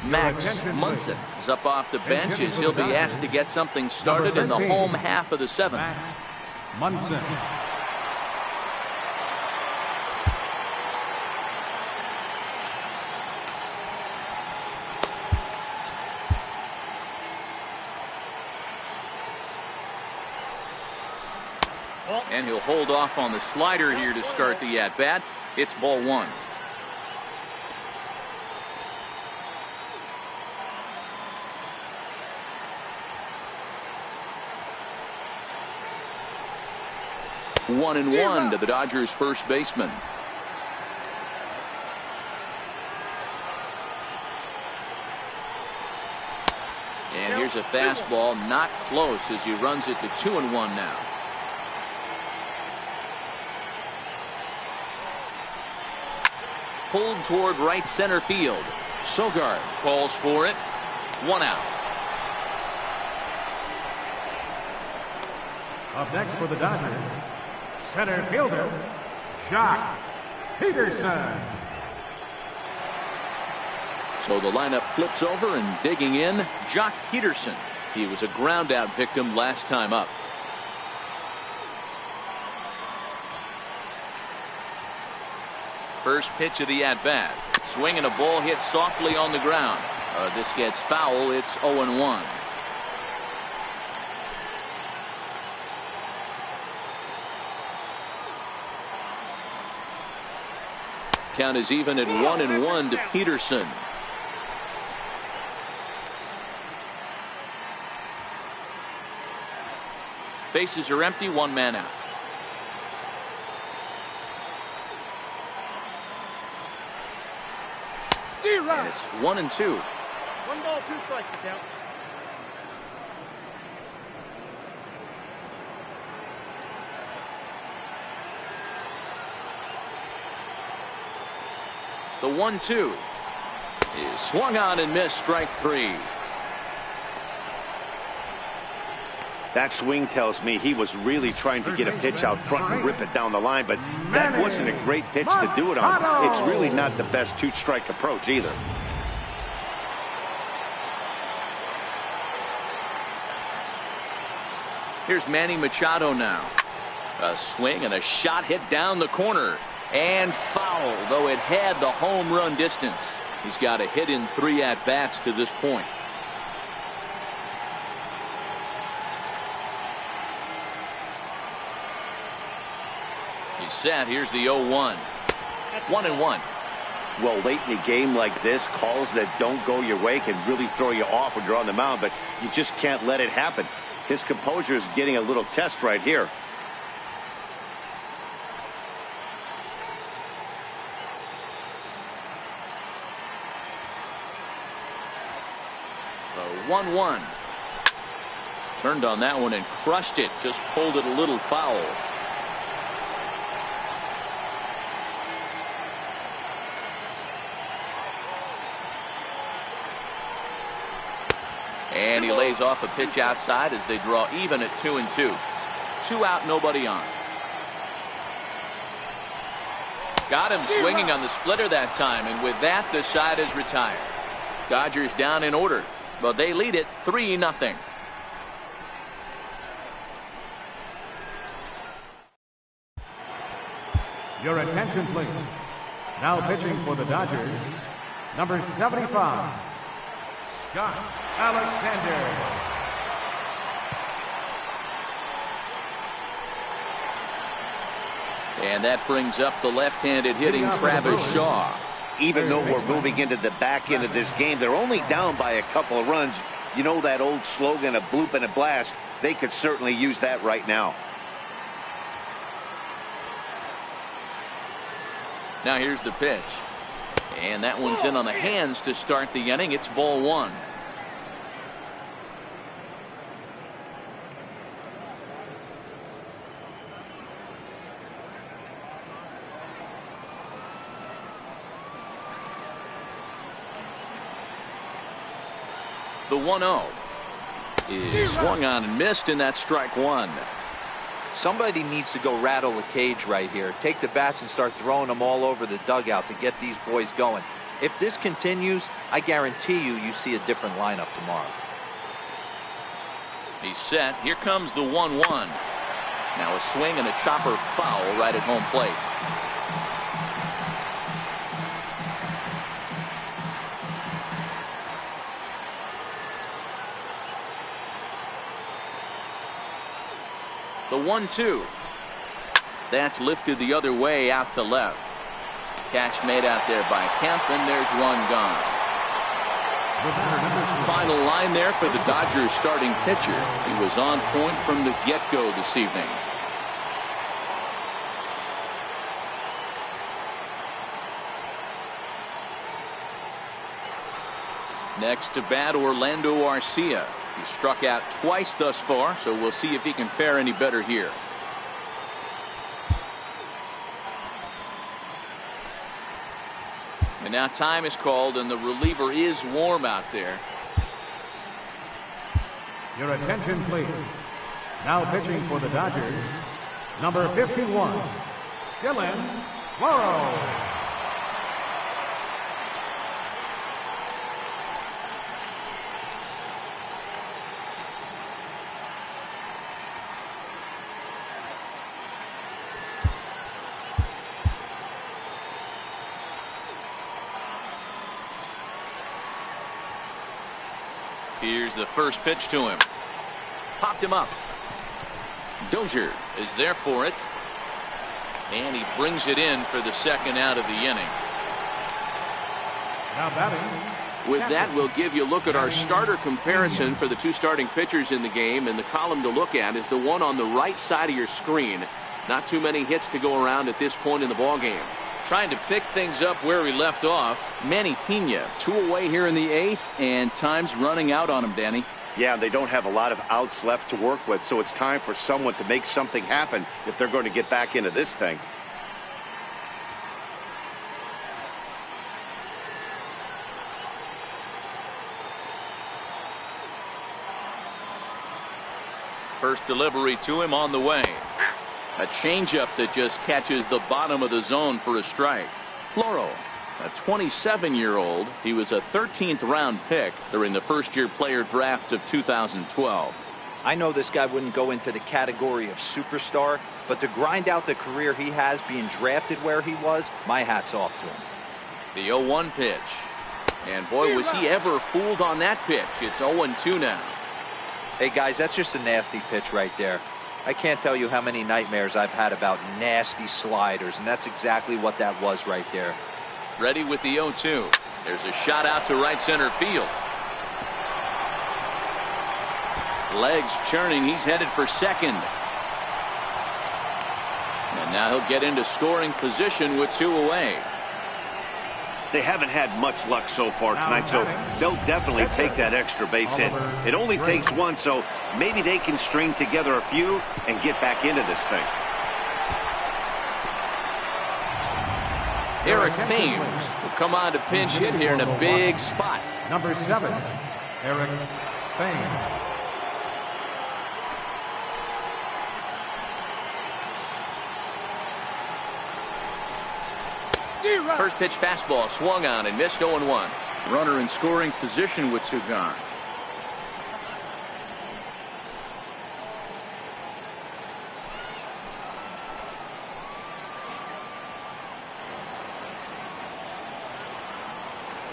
Max Munson is up off the bench as he'll be asked to get something started in the home half of the 7th. Munson. And he'll hold off on the slider here to start the at-bat. It's ball 1. One and 1 to the Dodgers first baseman. Here's a fastball not close as he runs it to 2-1 now. Pulled toward right center field. Sogard calls for it. 1 out. Up next for the Dodgers, center fielder, Jock Peterson. So the lineup flips over and digging in, Jock Peterson. He was a ground out victim last time up. First pitch of the at bat. Swing and a ball hit softly on the ground. This gets foul. It's 0-1. Count is even at 1-1 to Peterson. Bases are empty, 1 man out. And it's 1-2. 1 ball, 2 strikes to count. The 1-2 is swung on and missed, strike 3. That swing tells me he was really trying to get a pitch out front and rip it down the line, but that wasn't a great pitch to do it on. It's really not the best 2-strike approach either. Here's Manny Machado now. A swing and a shot hit down the corner and foul, though it had the home run distance. He's got a hit in 3 at bats to this point. He's set. Here's the 0-1. 1-1. Well, late in a game like this, calls that don't go your way can really throw you off when you're on the mound, but you just can't let it happen. His composure is getting a little test right here. The 1-1. Turned on that one and crushed it. Just pulled it a little foul. And he lays off a pitch outside as they draw even at 2-2. 2 out, nobody on. Got him swinging on the splitter that time, and with that, the side is retired. Dodgers down in order, but they lead it 3-0. Your attention, please. Now pitching for the Dodgers, number 75, Scott Alexander. And that brings up the left-handed hitting Travis Shaw. Even though we're moving into the back end of this game, they're only down by a couple of runs. You know that old slogan, a bloop and a blast. They could certainly use that right now. Now here's the pitch. And that one's in on the hands to start the inning. It's ball 1. The 1-0 is swung on and missed, and that's strike 1. Somebody needs to go rattle the cage right here. Take the bats and start throwing them all over the dugout to get these boys going. If this continues, I guarantee you see a different lineup tomorrow. He's set. Here comes the 1-1. Now a swing and a chopper foul right at home plate. The 1-2. That's lifted the other way out to left. Catch made out there by Kemp, and there's one gone. Final line there for the Dodgers starting pitcher. He was on point from the get-go this evening. Next to bat, Orlando Arcia. He struck out twice thus far, so we'll see if he can fare any better here. And now time is called, and the reliever is warm out there. Your attention, please. Now pitching for the Dodgers, number 51, Dylan Floro. Here's the first pitch to him. Popped him up. Dozier is there for it. And he brings it in for the second out of the inning. Now batting. With that, we'll give you a look at our starter comparison for the two starting pitchers in the game. And the column to look at is the one on the right side of your screen. Not too many hits to go around at this point in the ballgame. Trying to pick things up where we left off, Manny Pena, 2 away here in the 8th, and time's running out on him, Danny. Yeah, they don't have a lot of outs left to work with, so it's time for someone to make something happen if they're going to get back into this thing. First delivery to him on the way. A changeup that just catches the bottom of the zone for a strike. Floro, a 27-year-old. He was a 13th round pick during the first-year player draft of 2012. I know this guy wouldn't go into the category of superstar, but to grind out the career he has being drafted where he was, my hat's off to him. The 0-1 pitch. And boy, was he ever fooled on that pitch. It's 0-2 now. Hey guys, that's just a nasty pitch right there. I can't tell you how many nightmares I've had about nasty sliders, and that's exactly what that was right there. Ready with the 0-2. There's a shot out to right center field. Legs churning. He's headed for second. And now he'll get into scoring position with 2 away. They haven't had much luck so far tonight, so they'll definitely take that extra base hit. It only takes one, so maybe they can string together a few and get back into this thing. Eric Thames will come on to pinch hit here in a big spot. Number 7, Eric Thames. First pitch fastball swung on and missed. 0-1. Runner in scoring position with 2 gone.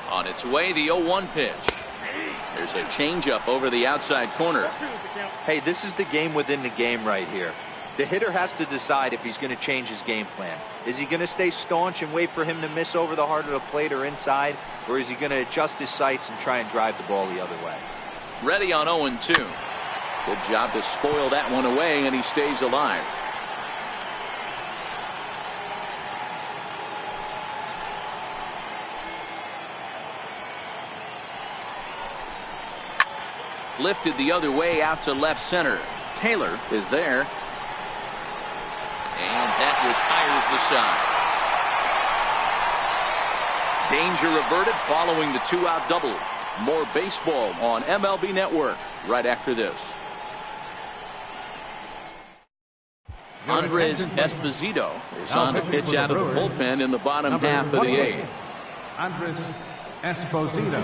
On its way, the 0-1 pitch. There's a changeup over the outside corner. Hey, this is the game within the game right here. The hitter has to decide if he's going to change his game plan. Is he going to stay staunch and wait for him to miss over the heart of the plate or inside, or is he going to adjust his sights and try and drive the ball the other way? Ready on 0-2. Good job to spoil that one away, and he stays alive. Lifted the other way out to left center. Taylor is there. And that retires the side. Danger averted following the 2-out double. More baseball on MLB Network right after this. Andres Esposito is on to pitch out of the bullpen in the bottom half of the 8th. Andres Esposito.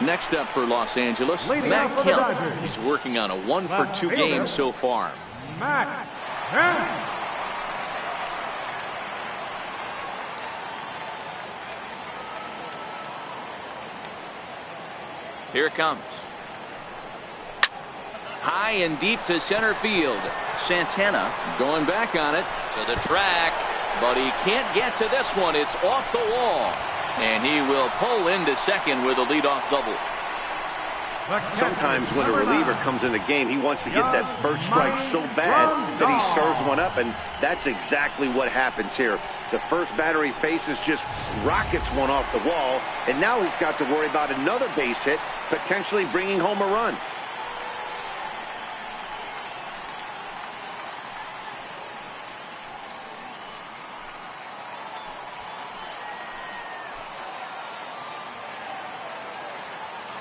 Next up for Los Angeles, Matt Kemp. He's working on a 1-for-2 game so far. Matt Kemp. Here it comes. High and deep to center field. Santana going back on it to the track, but he can't get to this one. It's off the wall. And he will pull into second with a leadoff double. Sometimes when a reliever comes in the game, he wants to get that first strike so bad that he serves one up, and that's exactly what happens here. The first batter he faces just rockets one off the wall, and now he's got to worry about another base hit, potentially bringing home a run.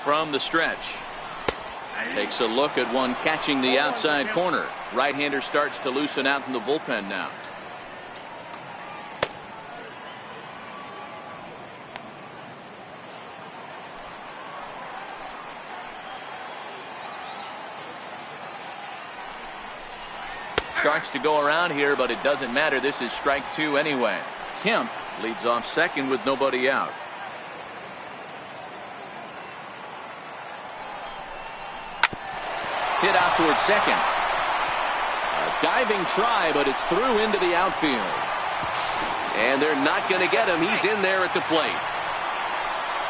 From the stretch. Takes a look at one catching the outside corner. Right-hander starts to loosen out from the bullpen now. Starts to go around here, but it doesn't matter. This is strike two anyway. Kemp leads off second with nobody out. Hit out towards second. A diving try, but it's through into the outfield. And they're not going to get him. He's in there at the plate.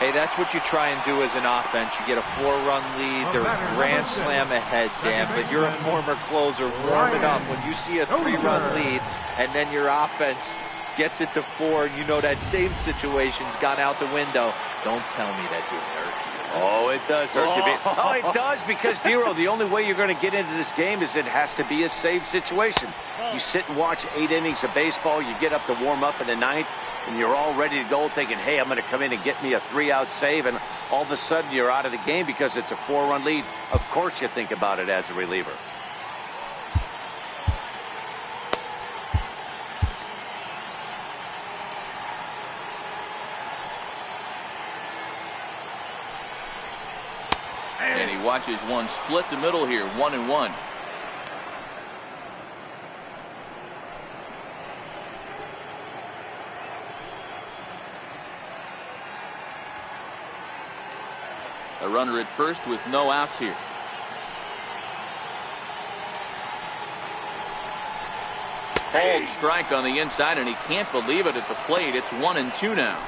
Hey, that's what you try and do as an offense. You get a 4-run lead. They're a grand slam ahead, Dan. But you're a former closer. Warm it up. When you see a 3-run lead and then your offense gets it to 4, and you know that same situation's gone out the window, don't tell me that didn't hurt you. Oh, it does hurt you. Oh, it does, because, Dero, the only way you're going to get into this game is it has to be a save situation. You sit and watch 8 innings of baseball, you get up to warm up in the 9th, and you're all ready to go thinking, hey, I'm going to come in and get me a 3-out save, and all of a sudden you're out of the game because it's a 4-run lead. Of course you think about it as a reliever. And he watches one split the middle here, 1-1. A runner at first with no outs here. Called strike on the inside, and he can't believe it at the plate. It's 1-2 now.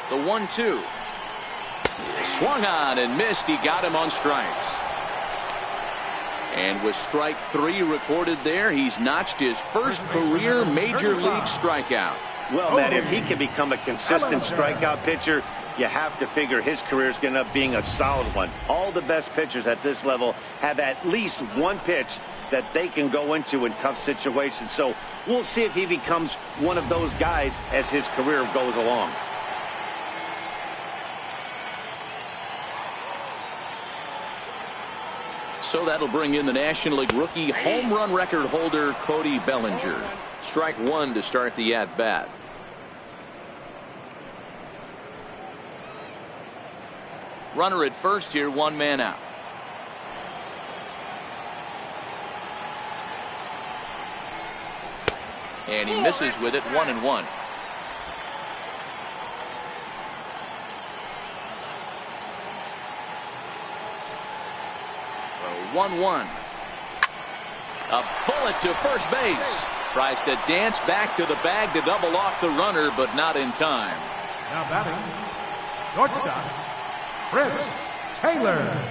The 1-2. Swung on and missed. He got him on strikes. And with strike 3 recorded there, he's notched his first career major league strikeout. Well, Matt, if he can become a consistent strikeout pitcher, you have to figure his career is going to end up being a solid one. All the best pitchers at this level have at least one pitch that they can go into in tough situations. So we'll see if he becomes one of those guys as his career goes along. So that'll bring in the National League rookie home run record holder Cody Bellinger. Strike 1 to start the at-bat. Runner at first here, 1 man out. And he misses with it, 1-1. 1-1. A bullet to first base. Tries to dance back to the bag to double off the runner, but not in time. Now batting, shortstop, Chris Taylor.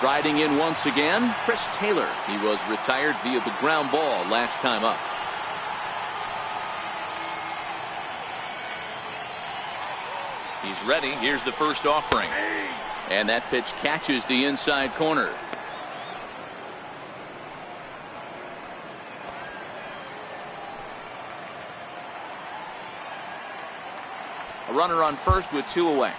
Riding in once again, Chris Taylor. He was retired via the ground ball last time up. He's ready. Here's the first offering. And that pitch catches the inside corner. A runner on first with 2 away.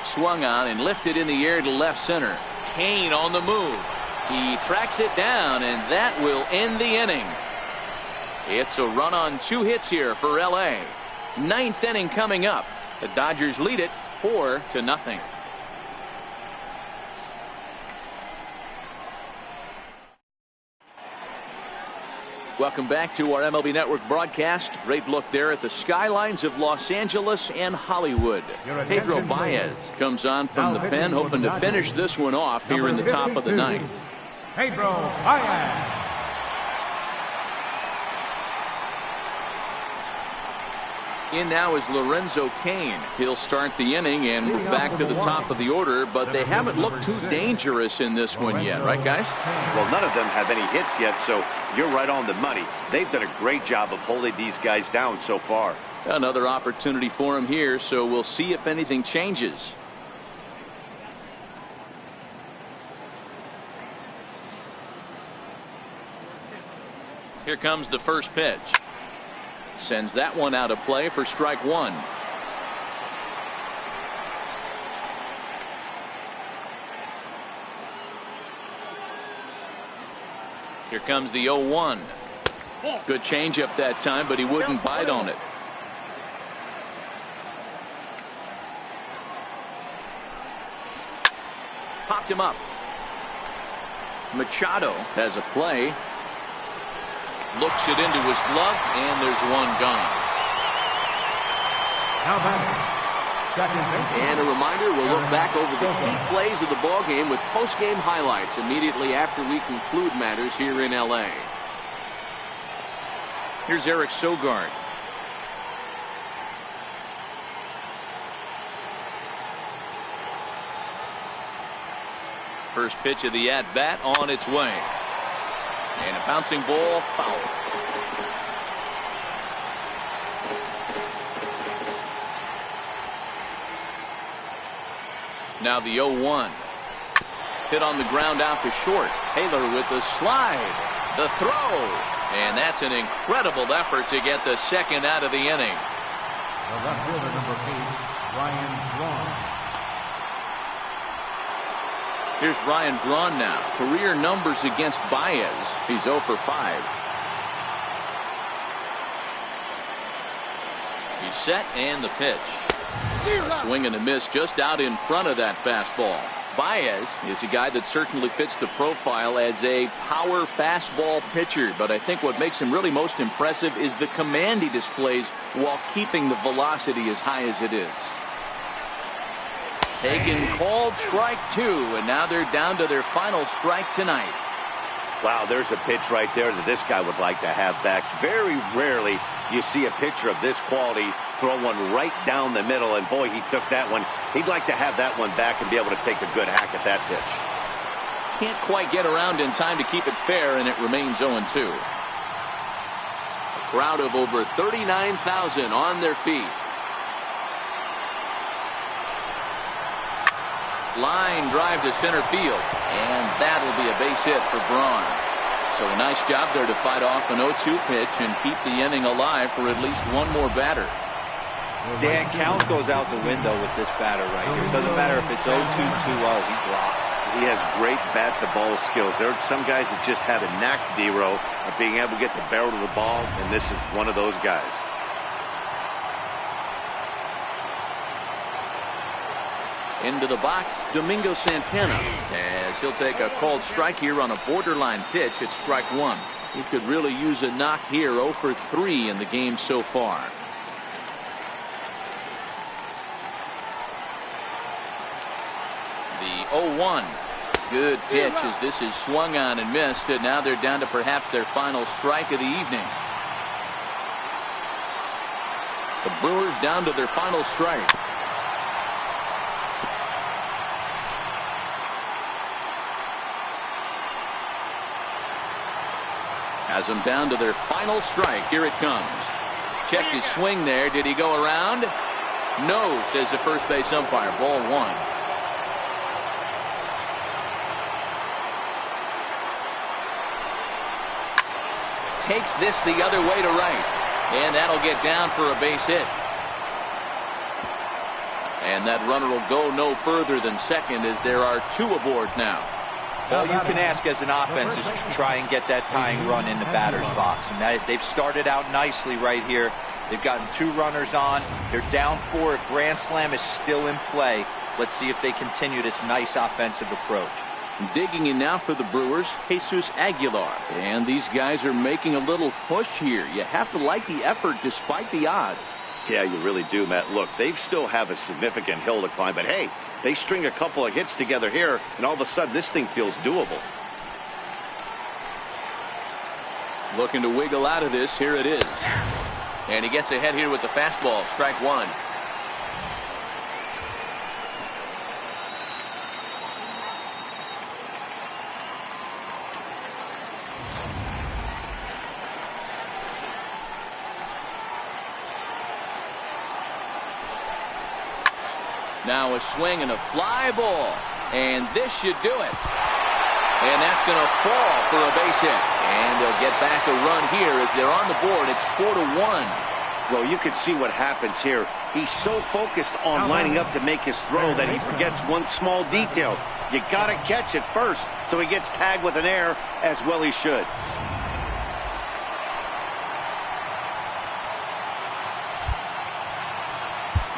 Swung on and lifted in the air to left center. Kane on the move. He tracks it down, and that will end the inning. It's a run on 2 hits here for LA. 9th inning coming up. The Dodgers lead it 4-0. Welcome back to our MLB Network broadcast. Great look there at the skylines of Los Angeles and Hollywood. Pedro Baez comes on from the pen, hoping to finish this one off here in the top of the ninth. Pedro Baez. In now is Lorenzo Cain. He'll start the inning, and we're back to the top of the order, but they haven't looked too dangerous in this one yet, right, guys? Well, none of them have any hits yet, so you're right on the money. They've done a great job of holding these guys down so far. Another opportunity for him here, so we'll see if anything changes. Here comes the first pitch. Sends that one out of play for strike one. Here comes the 0-1. Good changeup that time, but he wouldn't bite on it. Popped him up. Machado has a play. Looks it into his glove, and there's one gone. And a reminder, we'll look back over the key plays of the ballgame with post-game highlights immediately after we conclude matters here in L.A. Here's Eric Sogard. First pitch of the at-bat on its way. And a bouncing ball, foul. Now the 0-1. Hit on the ground out to short. Taylor with the slide. The throw. And that's an incredible effort to get the second out of the inning. The left fielder, number 8, Ryan Braun. Here's Ryan Braun now. Career numbers against Baez. He's 0 for 5. He's set, and the pitch. A swing and a miss just out in front of that fastball. Baez is a guy that certainly fits the profile as a power fastball pitcher, but I think what makes him really most impressive is the command he displays while keeping the velocity as high as it is. Taken, called strike 2, and now they're down to their final strike tonight. Wow, there's a pitch right there that this guy would like to have back. Very rarely you see a pitcher of this quality throw one right down the middle, and boy, he took that one. He'd like to have that one back and be able to take a good hack at that pitch. Can't quite get around in time to keep it fair, and it remains 0-2. A crowd of over 39,000 on their feet. Line drive to center field, and that'll be a base hit for Braun. So a nice job there to fight off an 0-2 pitch and keep the inning alive for at least one more batter. Dan, count goes out the window with this batter right here. It doesn't matter if it's 0-2, 2-0, he's locked. He has great bat-to-ball skills. There are some guys that just have a knack, D-Row, of being able to get the barrel to the ball, and this is one of those guys. Into the box, Domingo Santana, as he'll take a called strike here on a borderline pitch at strike 1. He could really use a knock here. 0 for 3 in the game so far. The 0-1. Good pitch as this is swung on and missed, and now they're down to perhaps their final strike of the evening. The Brewers down to their final strike. Has them down to their final strike. Here it comes. Check his swing there. Did he go around? No, says the first base umpire. Ball 1. Takes this the other way to right. And that'll get down for a base hit. And that runner will go no further than second as there are 2 aboard now. All you can ask as an offense is to try and get that tying run in the batter's box. And they've started out nicely right here. They've gotten 2 runners on. They're down 4. A grand slam is still in play. Let's see if they continue this nice offensive approach. Digging in now for the Brewers, Jesus Aguilar. And these guys are making a little push here. You have to like the effort despite the odds. Yeah, you really do, Matt. Look, they still have a significant hill to climb, but hey, they string a couple of hits together here, and all of a sudden this thing feels doable. Looking to wiggle out of this. Here it is. And he gets ahead here with the fastball. Strike one. Now a swing and a fly ball. And this should do it. And that's going to fall for a base hit. And they'll get back a run here as they're on the board. It's 4-1. Well, you can see what happens here. He's so focused on lining up to make his throw that he forgets one small detail. You got to catch it first, so he gets tagged with an error, as well he should.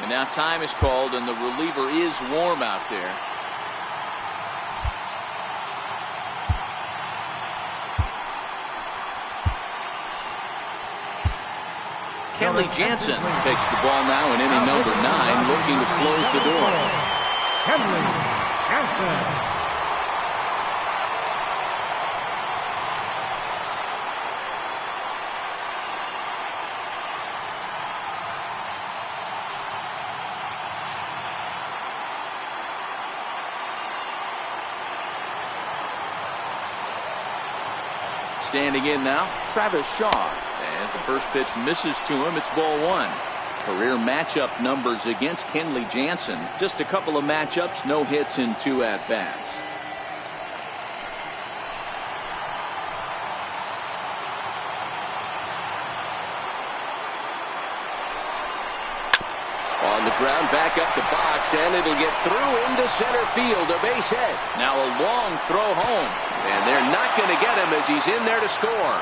And now time is called, and the reliever is warm out there. Kenley Jansen takes the ball now in inning number 9, looking to close the door. Kenley Jansen. Standing in now, Travis Shaw. As the first pitch misses to him, it's ball 1. Career matchup numbers against Kenley Jansen. Just a couple of matchups, no hits in 2 at-bats. On the ground, back up the box, and it'll get through into center field, a base hit. Now a long throw home, and they're not going to get him as he's in there to score.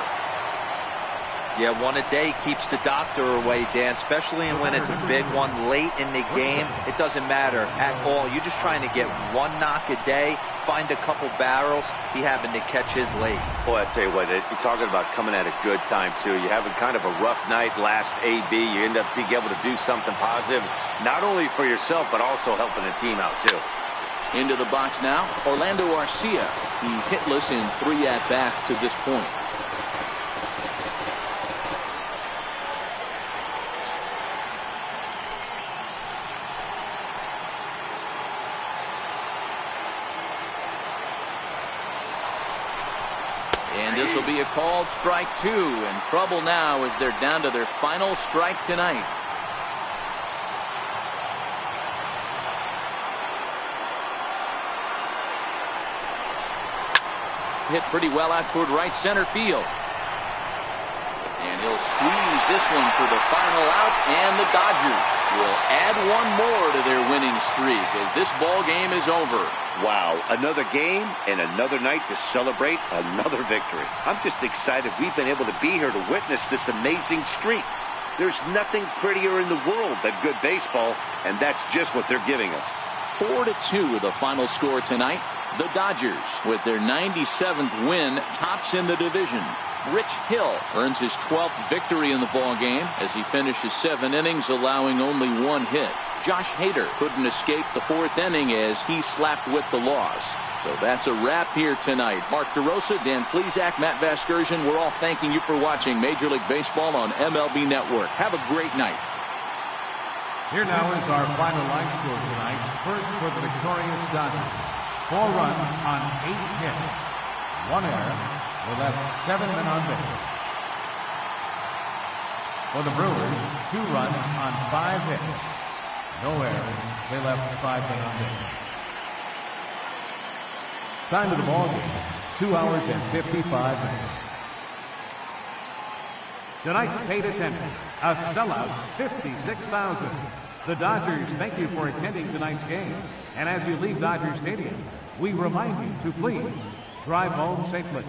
Yeah, one a day keeps the doctor away, Dan, especially when it's a big one late in the game. It doesn't matter at all. You're just trying to get one knock a day, find a couple barrels. He happened to catch his late. Boy, I tell you what, if you're talking about coming at a good time, too, you're having kind of a rough night last AB. You end up being able to do something positive, not only for yourself, but also helping the team out, too. Into the box now, Orlando Arcia. He's hitless in 3 at-bats to this point. And this will be a called strike 2, and trouble now as they're down to their final strike tonight. Hit pretty well out toward right center field. And he'll squeeze this one for the final out, and the Dodgers will add one more to their winning streak as this ball game is over. Wow, another game and another night to celebrate another victory. I'm just excited we've been able to be here to witness this amazing streak. There's nothing prettier in the world than good baseball, and that's just what they're giving us. 4-2 the final score tonight. The Dodgers, with their 97th win, tops in the division. Rich Hill earns his 12th victory in the ball game as he finishes 7 innings, allowing only 1 hit. Josh Hader couldn't escape the 4th inning as he slapped with the loss. So that's a wrap here tonight. Mark DeRosa, Dan Plesac, Matt Vasgersian, we're all thanking you for watching Major League Baseball on MLB Network. Have a great night. Here now is our final line score tonight. First for the victorious Dodgers. 4 runs on 8 hits. 1 error. They left 7 men on base. For the Brewers, 2 runs on 5 hits. No errors. They left 5 men on base. Time of the ball game, 2 hours and 55 minutes. Tonight's paid attendance, a sellout 56,000. The Dodgers thank you for attending tonight's game. And as you leave Dodger Stadium, we remind you to please drive home safely.